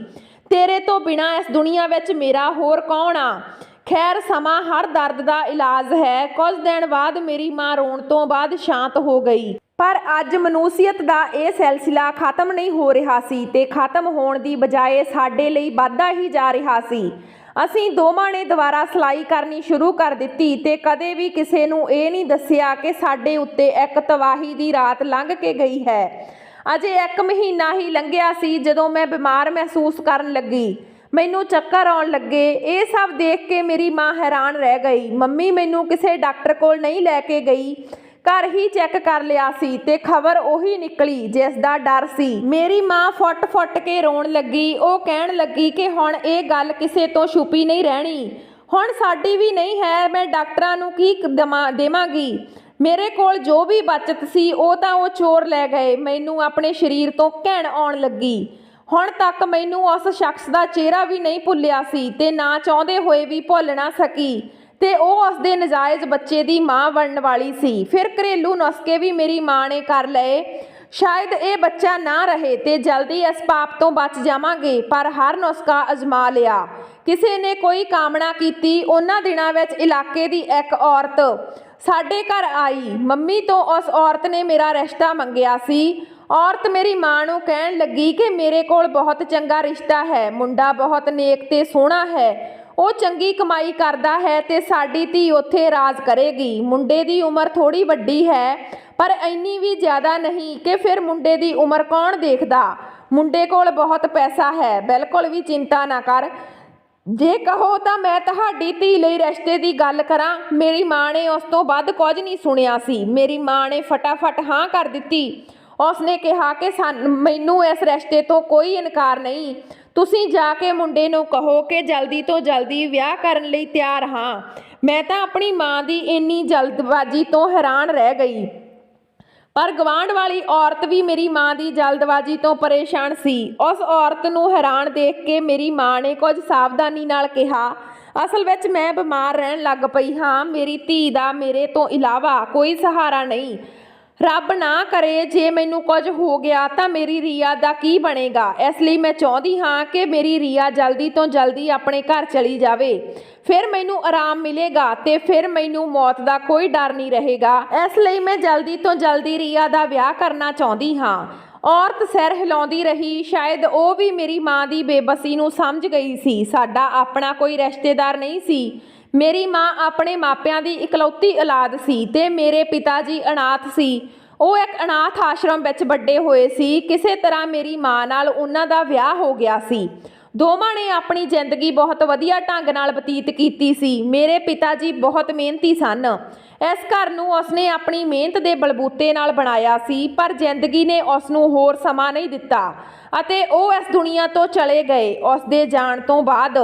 ਤੇਰੇ ਤੋਂ ਬਿਨਾਂ ਇਸ ਦੁਨੀਆ ਵਿੱਚ ਮੇਰਾ ਹੋਰ ਕੌਣ ਆ? ਖੈਰ, ਸਮਾਂ ਹਰ ਦਰਦ ਦਾ ਇਲਾਜ ਹੈ। ਕੁਝ ਦਿਨ ਬਾਅਦ ਮੇਰੀ ਮਾਂ ਰੋਣ ਤੋਂ ਬਾਅਦ ਸ਼ਾਂਤ ਹੋ ਗਈ। ਪਰ ਅੱਜ ਮਨੂਸੀਅਤ ਦਾ ਇਹ ਸਿਲਸਿਲਾ ਖਤਮ ਨਹੀਂ ਹੋ ਰਿਹਾ ਸੀ ਤੇ ਖਤਮ ਹੋਣ ਦੀ ਬਜਾਏ ਸਾਡੇ ਲਈ ਵੱਧਦਾ ਹੀ ਜਾ ਰਿਹਾ ਸੀ। ਅਸੀਂ ਦੋਵਾਂ ਨੇ ਦੁਬਾਰਾ ਸਿਲਾਈ ਕਰਨੀ ਸ਼ੁਰੂ ਕਰ ਦਿੱਤੀ ਤੇ ਕਦੇ ਵੀ ਕਿਸੇ ਨੂੰ ਇਹ ਨਹੀਂ ਦੱਸਿਆ ਕਿ ਸਾਡੇ ਉੱਤੇ ਇੱਕ ਤਬਾਹੀ ਦੀ ਰਾਤ ਲੰਘ ਕੇ ਗਈ ਹੈ। ਅਜੇ 1 ਮਹੀਨਾ ਹੀ ਲੰਘਿਆ ਸੀ ਜਦੋਂ ਮੈਂ ਬਿਮਾਰ ਮਹਿਸੂਸ ਕਰਨ ਲੱਗੀ। ਮੈਨੂੰ ਚੱਕਰ ਆਉਣ ਲੱਗੇ। ਇਹ ਸਭ ਦੇਖ ਕੇ ਮੇਰੀ ਮਾਂ ਹੈਰਾਨ ਰਹਿ ਗਈ। ਮੰਮੀ ਮੈਨੂੰ ਕਿਸੇ ਡਾਕਟਰ ਕੋਲ ਨਹੀਂ ਲੈ ਕੇ ਗਈ, ਘਰ ਹੀ ਚੈੱਕ ਕਰ ਲਿਆ ਸੀ ਤੇ ਖਬਰ ਉਹੀ ਨਿਕਲੀ ਜਿਸ ਦਾ ਡਰ ਸੀ। ਮੇਰੀ ਮਾਂ ਫੁੱਟ-ਫੁੱਟ ਕੇ ਰੋਣ ਲੱਗੀ। ਉਹ ਕਹਿਣ ਲੱਗੀ ਕਿ ਹੁਣ ਇਹ ਗੱਲ ਕਿਸੇ ਤੋਂ ਛੁਪੀ ਨਹੀਂ ਰਹਿਣੀ, ਹੁਣ ਸਾਡੀ ਵੀ ਨਹੀਂ ਹੈ। ਮੈਂ ਡਾਕਟਰਾਂ ਨੂੰ ਕੀ ਦੇਵਾਂਗੀ? ਮੇਰੇ ਕੋਲ ਜੋ ਵੀ ਬਚਤ ਸੀ ਉਹ ਤਾਂ ਉਹ ਚੋਰ ਲੈ ਗਏ। ਮੈਨੂੰ ਆਪਣੇ ਸਰੀਰ ਤੋਂ ਘਿਣ ਆਉਣ ਲੱਗੀ। ਹੁਣ ਤੱਕ ਮੈਨੂੰ ਉਸ ਸ਼ਖਸ ਦਾ ਚਿਹਰਾ ਵੀ ਨਹੀਂ ਭੁੱਲਿਆ ਸੀ ਤੇ ਨਾ ਚਾਹੁੰਦੇ ਹੋਏ ਵੀ ਭੁੱਲ ਨਾ ਸਕੀ ਤੇ ਉਹ ਉਸਦੇ ਨਜਾਇਜ਼ ਬੱਚੇ ਦੀ ਮਾਂ ਬਣਨ ਵਾਲੀ ਸੀ। ਫਿਰ ਘਰੇਲੂ ਨੁਸਖੇ ਵੀ ਮੇਰੀ ਮਾਂ ਨੇ ਕਰ ਲਏ। ਸ਼ਾਇਦ ਇਹ ਬੱਚਾ ਨਾ ਰਹੇ ਤੇ ਜਲਦੀ ਇਸ ਪਾਪ ਤੋਂ ਬਚ ਜਾਵਾਂਗੇ, ਪਰ ਹਰ ਨੁਸਖਾ ਅਜ਼ਮਾ ਲਿਆ, ਕਿਸੇ ਨੇ ਕੋਈ ਕਾਮਨਾ ਕੀਤੀ। ਉਹਨਾਂ ਦਿਨਾਂ ਵਿੱਚ ਇਲਾਕੇ ਦੀ ਇੱਕ ਔਰਤ ਸਾਡੇ ਘਰ ਆਈ। ਮੰਮੀ ਤੋਂ ਉਸ ਔਰਤ ਨੇ ਮੇਰਾ ਰਿਸ਼ਤਾ ਮੰਗਿਆ ਸੀ। ਔਰਤ ਮੇਰੀ ਮਾਂ ਨੂੰ ਕਹਿਣ ਲੱਗੀ ਕਿ ਮੇਰੇ ਕੋਲ ਬਹੁਤ ਚੰਗਾ ਰਿਸ਼ਤਾ ਹੈ, ਮੁੰਡਾ ਬਹੁਤ ਨੇਕ ਤੇ ਸੋਹਣਾ ਹੈ, ਉਹ ਚੰਗੀ ਕਮਾਈ ਕਰਦਾ ਹੈ ਤੇ ਸਾਡੀ ਧੀ ਉੱਥੇ ਰਾਜ ਕਰੇਗੀ। ਮੁੰਡੇ ਦੀ ਉਮਰ ਥੋੜੀ ਵੱਡੀ ਹੈ, ਪਰ ਇੰਨੀ ਵੀ ਜ਼ਿਆਦਾ ਨਹੀਂ ਕਿ ਫਿਰ ਮੁੰਡੇ ਦੀ ਉਮਰ ਕੌਣ ਦੇਖਦਾ। ਮੁੰਡੇ ਕੋਲ ਬਹੁਤ ਪੈਸਾ ਹੈ, ਬਿਲਕੁਲ ਵੀ ਚਿੰਤਾ ਨਾ ਕਰ। ਜੇ ਕਹੋ ਤਾਂ ਮੈਂ ਤੁਹਾਡੀ ਧੀ ਲਈ ਰਿਸ਼ਤੇ ਦੀ ਗੱਲ ਕਰਾਂ। ਮੇਰੀ ਮਾਂ ਨੇ ਉਸ ਤੋਂ ਵੱਧ ਕੁਝ ਨਹੀਂ ਸੁਣਿਆ ਸੀ। ਮੇਰੀ ਮਾਂ ਨੇ ਫਟਾਫਟ ਹਾਂ ਕਰ ਦਿੱਤੀ। ਉਸਨੇ ਕਿਹਾ ਕਿ ਮੈਨੂੰ ਇਸ ਰਿਸ਼ਤੇ ਤੋਂ ਕੋਈ ਇਨਕਾਰ ਨਹੀਂ। ਤੁਸੀਂ ਜਾ ਕੇ ਮੁੰਡੇ ਨੂੰ ਕਹੋ ਕਿ ਜਲਦੀ ਤੋਂ ਜਲਦੀ ਵਿਆਹ ਕਰਨ ਲਈ ਤਿਆਰ ਹਾਂ। ਮੈਂ ਤਾਂ ਆਪਣੀ ਮਾਂ ਦੀ ਇੰਨੀ ਜਲਦਬਾਜ਼ੀ ਤੋਂ ਹੈਰਾਨ ਰਹਿ ਗਈ, ਪਰ ਗਵਾਂਢ ਵਾਲੀ ਔਰਤ ਵੀ ਮੇਰੀ ਮਾਂ ਦੀ ਜਲਦਬਾਜ਼ੀ ਤੋਂ ਪਰੇਸ਼ਾਨ ਸੀ। ਉਸ ਔਰਤ ਨੂੰ ਹੈਰਾਨ ਦੇਖ ਕੇ ਮੇਰੀ ਮਾਂ ਨੇ ਕੁਝ ਸਾਵਧਾਨੀ ਨਾਲ ਕਿਹਾ, ਅਸਲ ਵਿੱਚ ਮੈਂ ਬਿਮਾਰ ਰਹਿਣ ਲੱਗ ਪਈ ਹਾਂ। ਮੇਰੀ ਧੀ ਦਾ ਮੇਰੇ ਤੋਂ ਇਲਾਵਾ ਕੋਈ ਸਹਾਰਾ ਨਹੀਂ। ਰੱਬ ਨਾ ਕਰੇ ਜੇ ਮੈਨੂੰ ਕੁਝ ਹੋ ਗਿਆ ਤਾਂ ਮੇਰੀ ਰੀਆ ਦਾ ਕੀ ਬਣੇਗਾ। ਇਸ ਲਈ ਮੈਂ ਚਾਹੁੰਦੀ ਹਾਂ ਕਿ ਮੇਰੀ ਰੀਆ ਜਲਦੀ ਤੋਂ ਜਲਦੀ ਆਪਣੇ ਘਰ ਚਲੀ ਜਾਵੇ। ਫਿਰ ਮੈਨੂੰ ਆਰਾਮ ਮਿਲੇਗਾ ਤੇ ਫਿਰ ਮੈਨੂੰ ਮੌਤ ਦਾ ਕੋਈ ਡਰ ਨਹੀਂ ਰਹੇਗਾ। ਇਸ ਲਈ ਮੈਂ ਜਲਦੀ ਤੋਂ ਜਲਦੀ ਰੀਆ ਦਾ ਵਿਆਹ ਕਰਨਾ ਚਾਹੁੰਦੀ ਹਾਂ। ਔਰਤ ਸਿਰ ਹਿਲਾਉਂਦੀ ਰਹੀ। ਸ਼ਾਇਦ ਉਹ ਵੀ ਮੇਰੀ ਮਾਂ ਦੀ ਬੇਬਸੀ ਨੂੰ ਸਮਝ ਗਈ ਸੀ। ਸਾਡਾ ਆਪਣਾ ਕੋਈ ਰਿਸ਼ਤੇਦਾਰ ਨਹੀਂ ਸੀ। ਮੇਰੀ ਮਾਂ ਆਪਣੇ ਮਾਪਿਆਂ ਦੀ ਇਕਲੌਤੀ ਔਲਾਦ ਸੀ ਤੇ ਮੇਰੇ ਪਿਤਾ ਜੀ ਅਨਾਥ ਸੀ। ਉਹ ਇੱਕ ਅਨਾਥ ਆਸ਼ਰਮ ਵਿੱਚ ਵੱਡੇ ਹੋਏ ਸੀ। ਕਿਸੇ ਤਰ੍ਹਾਂ ਮੇਰੀ ਮਾਂ ਨਾਲ ਉਹਨਾਂ ਦਾ ਵਿਆਹ ਹੋ ਗਿਆ ਸੀ। ਦੋਵਾਂ ਨੇ ਆਪਣੀ ਜ਼ਿੰਦਗੀ ਬਹੁਤ ਵਧੀਆ ਢੰਗ ਨਾਲ ਬਤੀਤ ਕੀਤੀ ਸੀ। ਮੇਰੇ ਪਿਤਾ ਜੀ ਬਹੁਤ ਮਿਹਨਤੀ ਸਨ। ਇਸ ਘਰ ਨੂੰ ਉਸਨੇ ਆਪਣੀ ਮਿਹਨਤ ਦੇ ਬਲਬੂਤੇ ਨਾਲ ਬਣਾਇਆ ਸੀ, ਪਰ ਜ਼ਿੰਦਗੀ ਨੇ ਉਸ ਨੂੰ ਹੋਰ ਸਮਾਂ ਨਹੀਂ ਦਿੱਤਾ ਅਤੇ ਉਹ ਇਸ ਦੁਨੀਆ ਤੋਂ ਚਲੇ ਗਏ। ਉਸ ਦੇ ਜਾਣ ਤੋਂ ਬਾਅਦ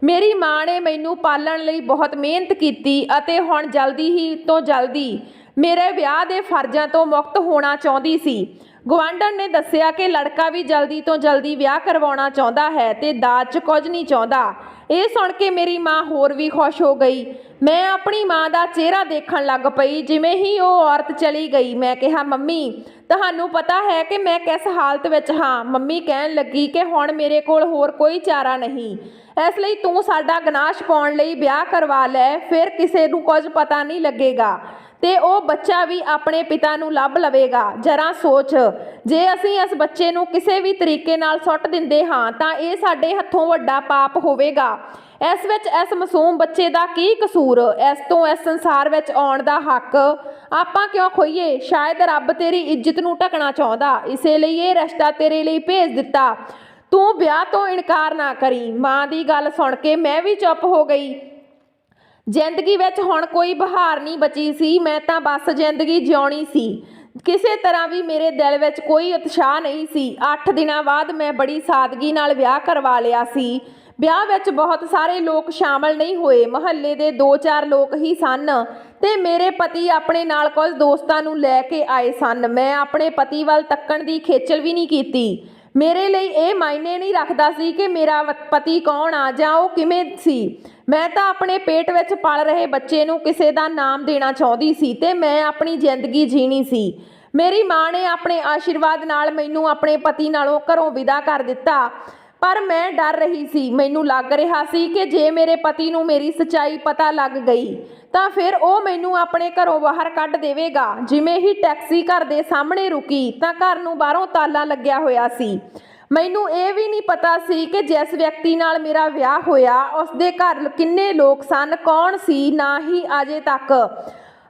ਮੇਰੀ ਮਾਂ ਨੇ ਮੈਨੂੰ ਪਾਲਣ ਲਈ ਬਹੁਤ ਮਿਹਨਤ ਕੀਤੀ ਅਤੇ ਹੁਣ ਜਲਦੀ ਹੀ ਤੋਂ ਜਲਦੀ ਮੇਰੇ ਵਿਆਹ ਦੇ ਫਰਜ਼ਾਂ ਤੋਂ ਮੁਕਤ ਹੋਣਾ ਚਾਹੁੰਦੀ ਸੀ। ਗੁਆਂਢਣ ਨੇ ਦੱਸਿਆ ਕਿ ਲੜਕਾ ਵੀ ਜਲਦੀ ਤੋਂ ਜਲਦੀ ਵਿਆਹ ਕਰਵਾਉਣਾ ਚਾਹੁੰਦਾ ਹੈ ਤੇ ਦਾਜ 'ਚ ਕੁਝ ਨਹੀਂ ਚਾਹੁੰਦਾ। ਇਹ ਸੁਣ ਕੇ ਮੇਰੀ ਮਾਂ ਹੋਰ ਵੀ ਖੁਸ਼ ਹੋ ਗਈ। ਮੈਂ ਆਪਣੀ ਮਾਂ ਦਾ ਚਿਹਰਾ ਦੇਖਣ ਲੱਗ ਪਈ। ਜਿਵੇਂ ਹੀ ਉਹ ਔਰਤ ਚਲੀ ਗਈ, ਮੈਂ ਕਿਹਾ, ਮੰਮੀ, ਤੁਹਾਨੂੰ ਪਤਾ ਹੈ ਕਿ ਮੈਂ ਕਿਸ ਹਾਲਤ ਵਿੱਚ ਹਾਂ। ਮੰਮੀ ਕਹਿਣ ਲੱਗੀ ਕਿ ਹੁਣ ਮੇਰੇ ਕੋਲ ਹੋਰ ਕੋਈ ਚਾਰਾ ਨਹੀਂ, ਇਸ ਲਈ ਤੂੰ ਸਾਡਾ ਗਨਾਹ ਛੁਪਾਉਣ ਲਈ ਵਿਆਹ ਕਰਵਾ ਲੈ। ਫਿਰ ਕਿਸੇ ਨੂੰ ਕੁਝ ਪਤਾ ਨਹੀਂ ਲੱਗੇਗਾ ਤੇ ਉਹ ਬੱਚਾ ਵੀ ਆਪਣੇ ਪਿਤਾ ਨੂੰ ਲੱਭ ਲਵੇਗਾ। ਜਰਾ ਸੋਚ, ਜੇ ਅਸੀਂ ਇਸ ਬੱਚੇ ਨੂੰ ਕਿਸੇ ਵੀ ਤਰੀਕੇ ਨਾਲ ਸੁੱਟ ਦਿੰਦੇ ਹਾਂ ਤਾਂ ਇਹ ਸਾਡੇ ਹੱਥੋਂ ਵੱਡਾ ਪਾਪ ਹੋਵੇਗਾ। ਇਸ ਵਿੱਚ ਇਸ ਮਾਸੂਮ ਬੱਚੇ ਦਾ ਕੀ ਕਸੂਰ? ਇਸ ਤੋਂ ਇਸ ਸੰਸਾਰ ਵਿੱਚ ਆਉਣ ਦਾ ਹੱਕ ਆਪਾਂ ਕਿਉਂ ਖੋਈਏ? ਸ਼ਾਇਦ ਰੱਬ ਤੇਰੀ ਇੱਜ਼ਤ ਨੂੰ ਢਕਣਾ ਚਾਹੁੰਦਾ, ਇਸੇ ਲਈ ਇਹ ਰਿਸ਼ਤਾ ਤੇਰੇ ਲਈ ਭੇਜ ਦਿੱਤਾ। ਤੂੰ ਵਿਆਹ ਤੋਂ ਇਨਕਾਰ ਨਾ ਕਰੀ। ਮਾਂ ਦੀ ਗੱਲ ਸੁਣ ਕੇ ਮੈਂ ਵੀ ਚੁੱਪ ਹੋ ਗਈ। ਜ਼ਿੰਦਗੀ ਵਿੱਚ ਹੁਣ ਕੋਈ ਬਹਾਰ ਨਹੀਂ ਬਚੀ ਸੀ। ਮੈਂ ਤਾਂ ਬਸ ਜ਼ਿੰਦਗੀ ਜਿਉਣੀ ਸੀ। ਕਿਸੇ ਤਰ੍ਹਾਂ ਵੀ ਮੇਰੇ ਦਿਲ ਵਿੱਚ ਕੋਈ ਉਤਸ਼ਾਹ ਨਹੀਂ ਸੀ। 8 ਦਿਨਾਂ ਬਾਅਦ ਮੈਂ ਬੜੀ ਸਾਦਗੀ ਨਾਲ ਵਿਆਹ ਕਰਵਾ ਲਿਆ ਸੀ। ਵਿਆਹ ਵਿੱਚ ਬਹੁਤ ਸਾਰੇ ਲੋਕ ਸ਼ਾਮਲ ਨਹੀਂ ਹੋਏ। ਮੁਹੱਲੇ ਦੇ 2-4 ਲੋਕ ਹੀ ਸਨ ਤੇ ਮੇਰੇ ਪਤੀ ਆਪਣੇ ਨਾਲ ਕੁਝ ਦੋਸਤਾਂ ਨੂੰ ਲੈ ਕੇ ਆਏ ਸਨ। ਮੈਂ ਆਪਣੇ ਪਤੀ ਵੱਲ ਤੱਕਣ ਦੀ ਖੇਚਲ ਵੀ ਨਹੀਂ ਕੀਤੀ। ਮੇਰੇ ਲਈ ਇਹ ਮਾਇਨੇ ਨਹੀਂ ਰੱਖਦਾ ਸੀ ਕਿ ਮੇਰਾ ਪਤੀ ਕੌਣ ਆ ਜਾਂ ਉਹ ਕਿਵੇਂ ਸੀ। ਮੈਂ ਤਾਂ ਆਪਣੇ ਪੇਟ ਵਿੱਚ ਪਲ ਰਹੇ ਬੱਚੇ ਨੂੰ ਕਿਸੇ ਦਾ ਨਾਮ ਦੇਣਾ ਚਾਹੁੰਦੀ ਸੀ ਤੇ ਮੈਂ ਆਪਣੀ ਜ਼ਿੰਦਗੀ ਜੀਣੀ ਸੀ। ਮੇਰੀ ਮਾਂ ਨੇ ਆਪਣੇ ਆਸ਼ੀਰਵਾਦ ਨਾਲ ਮੈਨੂੰ ਆਪਣੇ ਪਤੀ ਨਾਲੋਂ ਘਰੋਂ ਵਿਦਾ ਕਰ ਦਿੱਤਾ, ਪਰ ਮੈਂ ਡਰ ਰਹੀ ਸੀ। ਮੈਨੂੰ ਲੱਗ ਰਿਹਾ ਸੀ ਕਿ ਜੇ ਮੇਰੇ ਪਤੀ ਨੂੰ ਮੇਰੀ ਸੱਚਾਈ ਪਤਾ ਲੱਗ ਗਈ ਤਾਂ ਫਿਰ ਉਹ ਮੈਨੂੰ ਆਪਣੇ ਘਰੋਂ ਬਾਹਰ ਕੱਢ ਦੇਵੇਗਾ। ਜਿਵੇਂ ਹੀ ਟੈਕਸੀ ਘਰ ਦੇ ਸਾਹਮਣੇ ਰੁਕੀ ਤਾਂ ਘਰ ਨੂੰ ਬਾਹਰੋਂ ਤਾਲਾ ਲੱਗਿਆ ਹੋਇਆ ਸੀ। ਮੈਨੂੰ ਇਹ ਵੀ ਨਹੀਂ ਪਤਾ ਸੀ ਕਿ ਜਿਸ ਵਿਅਕਤੀ ਨਾਲ ਮੇਰਾ ਵਿਆਹ ਹੋਇਆ ਉਸਦੇ ਘਰ ਕਿੰਨੇ ਲੋਕ ਸਨ, ਕੌਣ ਸੀ, ਨਾ ਹੀ ਅਜੇ ਤੱਕ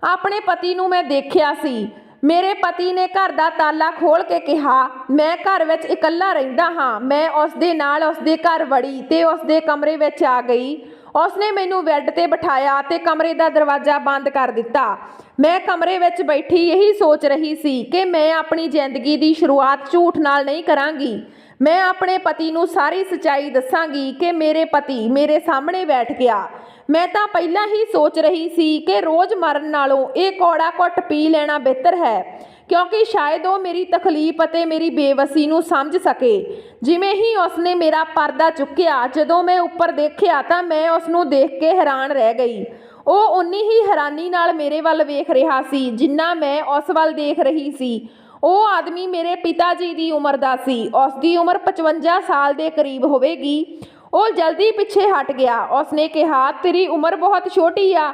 ਆਪਣੇ ਪਤੀ ਨੂੰ ਮੈਂ ਦੇਖਿਆ ਸੀ। ਮੇਰੇ ਪਤੀ ਨੇ ਘਰ ਦਾ ਤਾਲਾ ਖੋਲ੍ਹ ਕੇ ਕਿਹਾ, ਮੈਂ ਘਰ ਵਿੱਚ ਇਕੱਲਾ ਰਹਿੰਦਾ ਹਾਂ। ਮੈਂ ਉਸਦੇ ਨਾਲ ਉਸਦੇ ਘਰ ਵੜੀ ਤੇ ਉਸਦੇ ਕਮਰੇ ਵਿੱਚ ਆ ਗਈ। ਉਸਨੇ ਮੈਨੂੰ ਬੈੱਡ ਤੇ ਬਿਠਾਇਆ ਤੇ ਕਮਰੇ ਦਾ ਦਰਵਾਜ਼ਾ ਬੰਦ ਕਰ ਦਿੱਤਾ। ਮੈਂ ਕਮਰੇ ਵਿੱਚ ਬੈਠੀ ਇਹੀ ਸੋਚ ਰਹੀ ਸੀ ਕਿ ਮੈਂ ਆਪਣੀ ਜ਼ਿੰਦਗੀ ਦੀ ਸ਼ੁਰੂਆਤ ਝੂਠ ਨਾਲ ਨਹੀਂ ਕਰਾਂਗੀ। ਮੈਂ ਆਪਣੇ ਪਤੀ ਨੂੰ ਸਾਰੀ ਸੱਚਾਈ ਦੱਸਾਂਗੀ ਕਿ ਮੇਰੇ ਪਤੀ ਮੇਰੇ ਸਾਹਮਣੇ ਬੈਠ ਗਿਆ। ਮੈਂ ਤਾਂ ਪਹਿਲਾਂ ਹੀ ਸੋਚ ਰਹੀ ਸੀ ਕਿ ਰੋਜ਼ ਮਰਨ ਨਾਲੋਂ ਇਹ ਕੌੜਾ ਘੁੱਟ ਪੀ ਲੈਣਾ ਬਿਹਤਰ ਹੈ, ਕਿਉਂਕਿ ਸ਼ਾਇਦ ਉਹ ਮੇਰੀ ਤਕਲੀਫ ਅਤੇ ਮੇਰੀ ਬੇਵਸੀ ਨੂੰ ਸਮਝ ਸਕੇ। ਜਿਵੇਂ ਹੀ ਉਸਨੇ ਮੇਰਾ ਪਰਦਾ ਚੁੱਕਿਆ, ਜਦੋਂ ਮੈਂ ਉੱਪਰ ਦੇਖਿਆ ਤਾਂ ਮੈਂ ਉਸਨੂੰ ਦੇਖ ਕੇ ਹੈਰਾਨ ਰਹਿ ਗਈ। ਉਹ ਉਨੀ ਹੀ ਹੈਰਾਨੀ ਨਾਲ ਮੇਰੇ ਵੱਲ ਵੇਖ ਰਿਹਾ ਸੀ ਜਿੰਨਾ ਮੈਂ ਉਸ ਵੱਲ ਦੇਖ ਰਹੀ ਸੀ। ਉਹ ਆਦਮੀ ਮੇਰੇ ਪਿਤਾ ਜੀ ਦੀ ਉਮਰ ਦਾ ਸੀ। ਉਸਦੀ ਉਮਰ 55 ਸਾਲ ਦੇ ਕਰੀਬ ਹੋਵੇਗੀ। ਉਹ ਜਲਦੀ ਪਿੱਛੇ ਹਟ ਗਿਆ। ਉਸਨੇ ਕਿਹਾ, ਤੇਰੀ ਉਮਰ ਬਹੁਤ ਛੋਟੀ ਆ।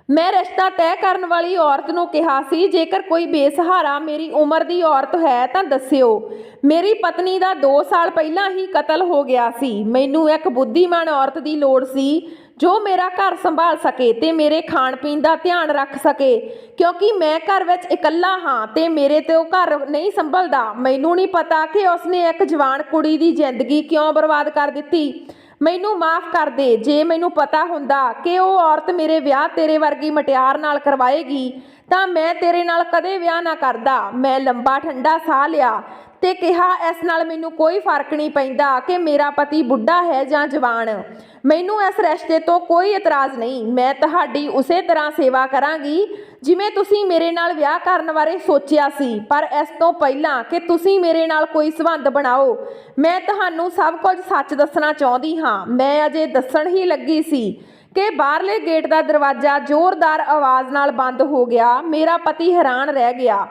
ਮੈਂ ਰਿਸ਼ਤਾ ਤੈਅ ਕਰਨ ਵਾਲੀ ਔਰਤ ਨੂੰ ਕਿਹਾ ਸੀ, ਜੇਕਰ ਕੋਈ ਬੇਸਹਾਰਾ ਮੇਰੀ ਉਮਰ ਦੀ ਔਰਤ ਹੈ ਤਾਂ ਦੱਸਿਓ। ਮੇਰੀ ਪਤਨੀ ਦਾ 2 ਸਾਲ ਪਹਿਲਾਂ ਹੀ ਕਤਲ ਹੋ ਗਿਆ ਸੀ। ਮੈਨੂੰ ਇੱਕ ਬੁੱਧੀਮਾਨ ਔਰਤ ਦੀ ਲੋੜ ਸੀ ਜੋ ਮੇਰਾ ਘਰ ਸੰਭਾਲ ਸਕੇ ਤੇ ਮੇਰੇ ਖਾਣ ਪੀਣ ਦਾ ਧਿਆਨ ਰੱਖ ਸਕੇ, ਕਿਉਂਕਿ ਮੈਂ ਘਰ ਵਿੱਚ ਇਕੱਲਾ ਹਾਂ ਤੇ ਮੇਰੇ ਤੋਂ ਘਰ ਨਹੀਂ ਸੰਭਲਦਾ। ਮੈਨੂੰ ਨਹੀਂ ਪਤਾ ਕਿ ਉਸਨੇ ਇੱਕ ਜਵਾਨ ਕੁੜੀ ਦੀ ਜ਼ਿੰਦਗੀ ਕਿਉਂ ਬਰਬਾਦ ਕਰ ਦਿੱਤੀ। ਮੈਨੂੰ ਮਾਫ਼ ਕਰ ਦੇ। ਜੇ ਮੈਨੂੰ ਪਤਾ ਹੁੰਦਾ ਕਿ ਉਹ ਔਰਤ ਮੇਰੇ ਵਿਆਹ ਤੇਰੇ ਵਰਗੀ ਮਟਿਆਰ ਨਾਲ ਕਰਵਾਏਗੀ ਤਾਂ ਮੈਂ ਤੇਰੇ ਨਾਲ ਕਦੇ ਵਿਆਹ ਨਾ ਕਰਦਾ। ਮੈਂ ਲੰਬਾ ਠੰਡਾ ਸਾਹ ਲਿਆ ਤੇ ਕਿਹਾ, ਇਸ ਨਾਲ ਮੈਨੂੰ ਕੋਈ ਫਰਕ ਨਹੀਂ ਪੈਂਦਾ ਕਿ ਮੇਰਾ ਪਤੀ ਬੁੱਢਾ ਹੈ ਜਾਂ ਜਵਾਨ। ਮੈਨੂੰ ਇਸ ਰਿਸ਼ਤੇ ਤੋਂ ਕੋਈ ਇਤਰਾਜ਼ ਨਹੀਂ। ਮੈਂ ਤੁਹਾਡੀ ਉਸੇ ਤਰ੍ਹਾਂ ਸੇਵਾ ਕਰਾਂਗੀ ਜਿਵੇਂ ਤੁਸੀਂ ਮੇਰੇ ਨਾਲ ਵਿਆਹ ਕਰਨ ਬਾਰੇ ਸੋਚਿਆ ਸੀ, ਪਰ ਇਸ ਤੋਂ ਪਹਿਲਾਂ ਕਿ ਤੁਸੀਂ ਮੇਰੇ ਨਾਲ ਕੋਈ ਸੰਬੰਧ ਬਣਾਓ, ਮੈਂ ਤੁਹਾਨੂੰ ਸਭ ਕੁਝ ਸੱਚ ਦੱਸਣਾ ਚਾਹੁੰਦੀ ਹਾਂ। ਮੈਂ ਅਜੇ ਦੱਸਣ ਹੀ ਲੱਗੀ ਸੀ ਕਿ ਬਾਹਰਲੇ ਗੇਟ ਦਾ ਦਰਵਾਜ਼ਾ ਜ਼ੋਰਦਾਰ ਆਵਾਜ਼ ਨਾਲ ਬੰਦ ਹੋ ਗਿਆ। ਮੇਰਾ ਪਤੀ ਹੈਰਾਨ ਰਹਿ ਗਿਆ।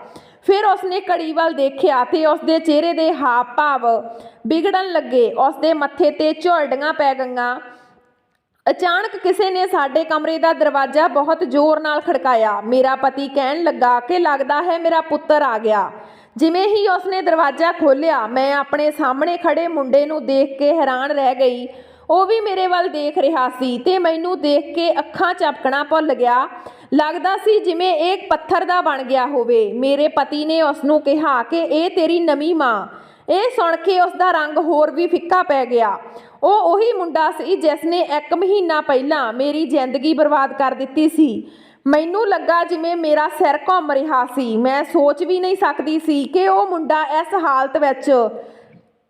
ਫਿਰ ਉਸਨੇ ਘੜੀ ਵੱਲ ਦੇਖਿਆ ਤੇ ਉਸਦੇ ਚਿਹਰੇ ਦੇ ਹਾਵ ਭਾਵ ਵਿਗੜਨ ਲੱਗੇ। ਉਸਦੇ ਮੱਥੇ ਤੇ ਝੁਰੜੀਆਂ ਪੈ ਗਈਆਂ। ਅਚਾਨਕ ਕਿਸੇ ਨੇ ਸਾਡੇ ਕਮਰੇ ਦਾ ਦਰਵਾਜ਼ਾ ਬਹੁਤ ਜ਼ੋਰ ਨਾਲ ਖੜਕਾਇਆ। ਮੇਰਾ ਪਤੀ ਕਹਿਣ ਲੱਗਾ ਕਿ ਲੱਗਦਾ ਹੈ ਮੇਰਾ ਪੁੱਤਰ ਆ ਗਿਆ। ਜਿਵੇਂ ਹੀ ਉਸਨੇ ਦਰਵਾਜ਼ਾ ਖੋਲ੍ਹਿਆ, ਮੈਂ ਆਪਣੇ ਸਾਹਮਣੇ ਖੜੇ ਮੁੰਡੇ ਨੂੰ ਦੇਖ ਕੇ ਹੈਰਾਨ ਰਹਿ ਗਈ। ਉਹ ਵੀ ਮੇਰੇ ਵੱਲ ਦੇਖ ਰਿਹਾ ਸੀ ਤੇ ਮੈਨੂੰ ਦੇਖ ਕੇ ਅੱਖਾਂ ਝਪਕਣਾ ਭੁੱਲ ਗਿਆ। ਲੱਗਦਾ ਸੀ ਜਿਵੇਂ ਇਹ ਪੱਥਰ ਦਾ ਬਣ ਗਿਆ ਹੋਵੇ। ਮੇਰੇ ਪਤੀ ਨੇ ਉਸਨੂੰ ਕਿਹਾ ਕਿ ਇਹ ਤੇਰੀ ਨਵੀਂ ਮਾਂ। ਇਹ ਸੁਣ ਕੇ ਉਸਦਾ ਰੰਗ ਹੋਰ ਵੀ ਫਿੱਕਾ ਪੈ ਗਿਆ। ਉਹ ਉਹੀ ਮੁੰਡਾ ਸੀ ਜਿਸ ਨੇ 1 ਮਹੀਨਾ ਪਹਿਲਾਂ ਮੇਰੀ ਜ਼ਿੰਦਗੀ ਬਰਬਾਦ ਕਰ ਦਿੱਤੀ ਸੀ। ਮੈਨੂੰ ਲੱਗਾ ਜਿਵੇਂ ਮੇਰਾ ਸਿਰ ਘੁੰਮ ਰਿਹਾ ਸੀ। ਮੈਂ ਸੋਚ ਵੀ ਨਹੀਂ ਸਕਦੀ ਸੀ ਕਿ ਉਹ ਮੁੰਡਾ ਇਸ ਹਾਲਤ ਵਿੱਚ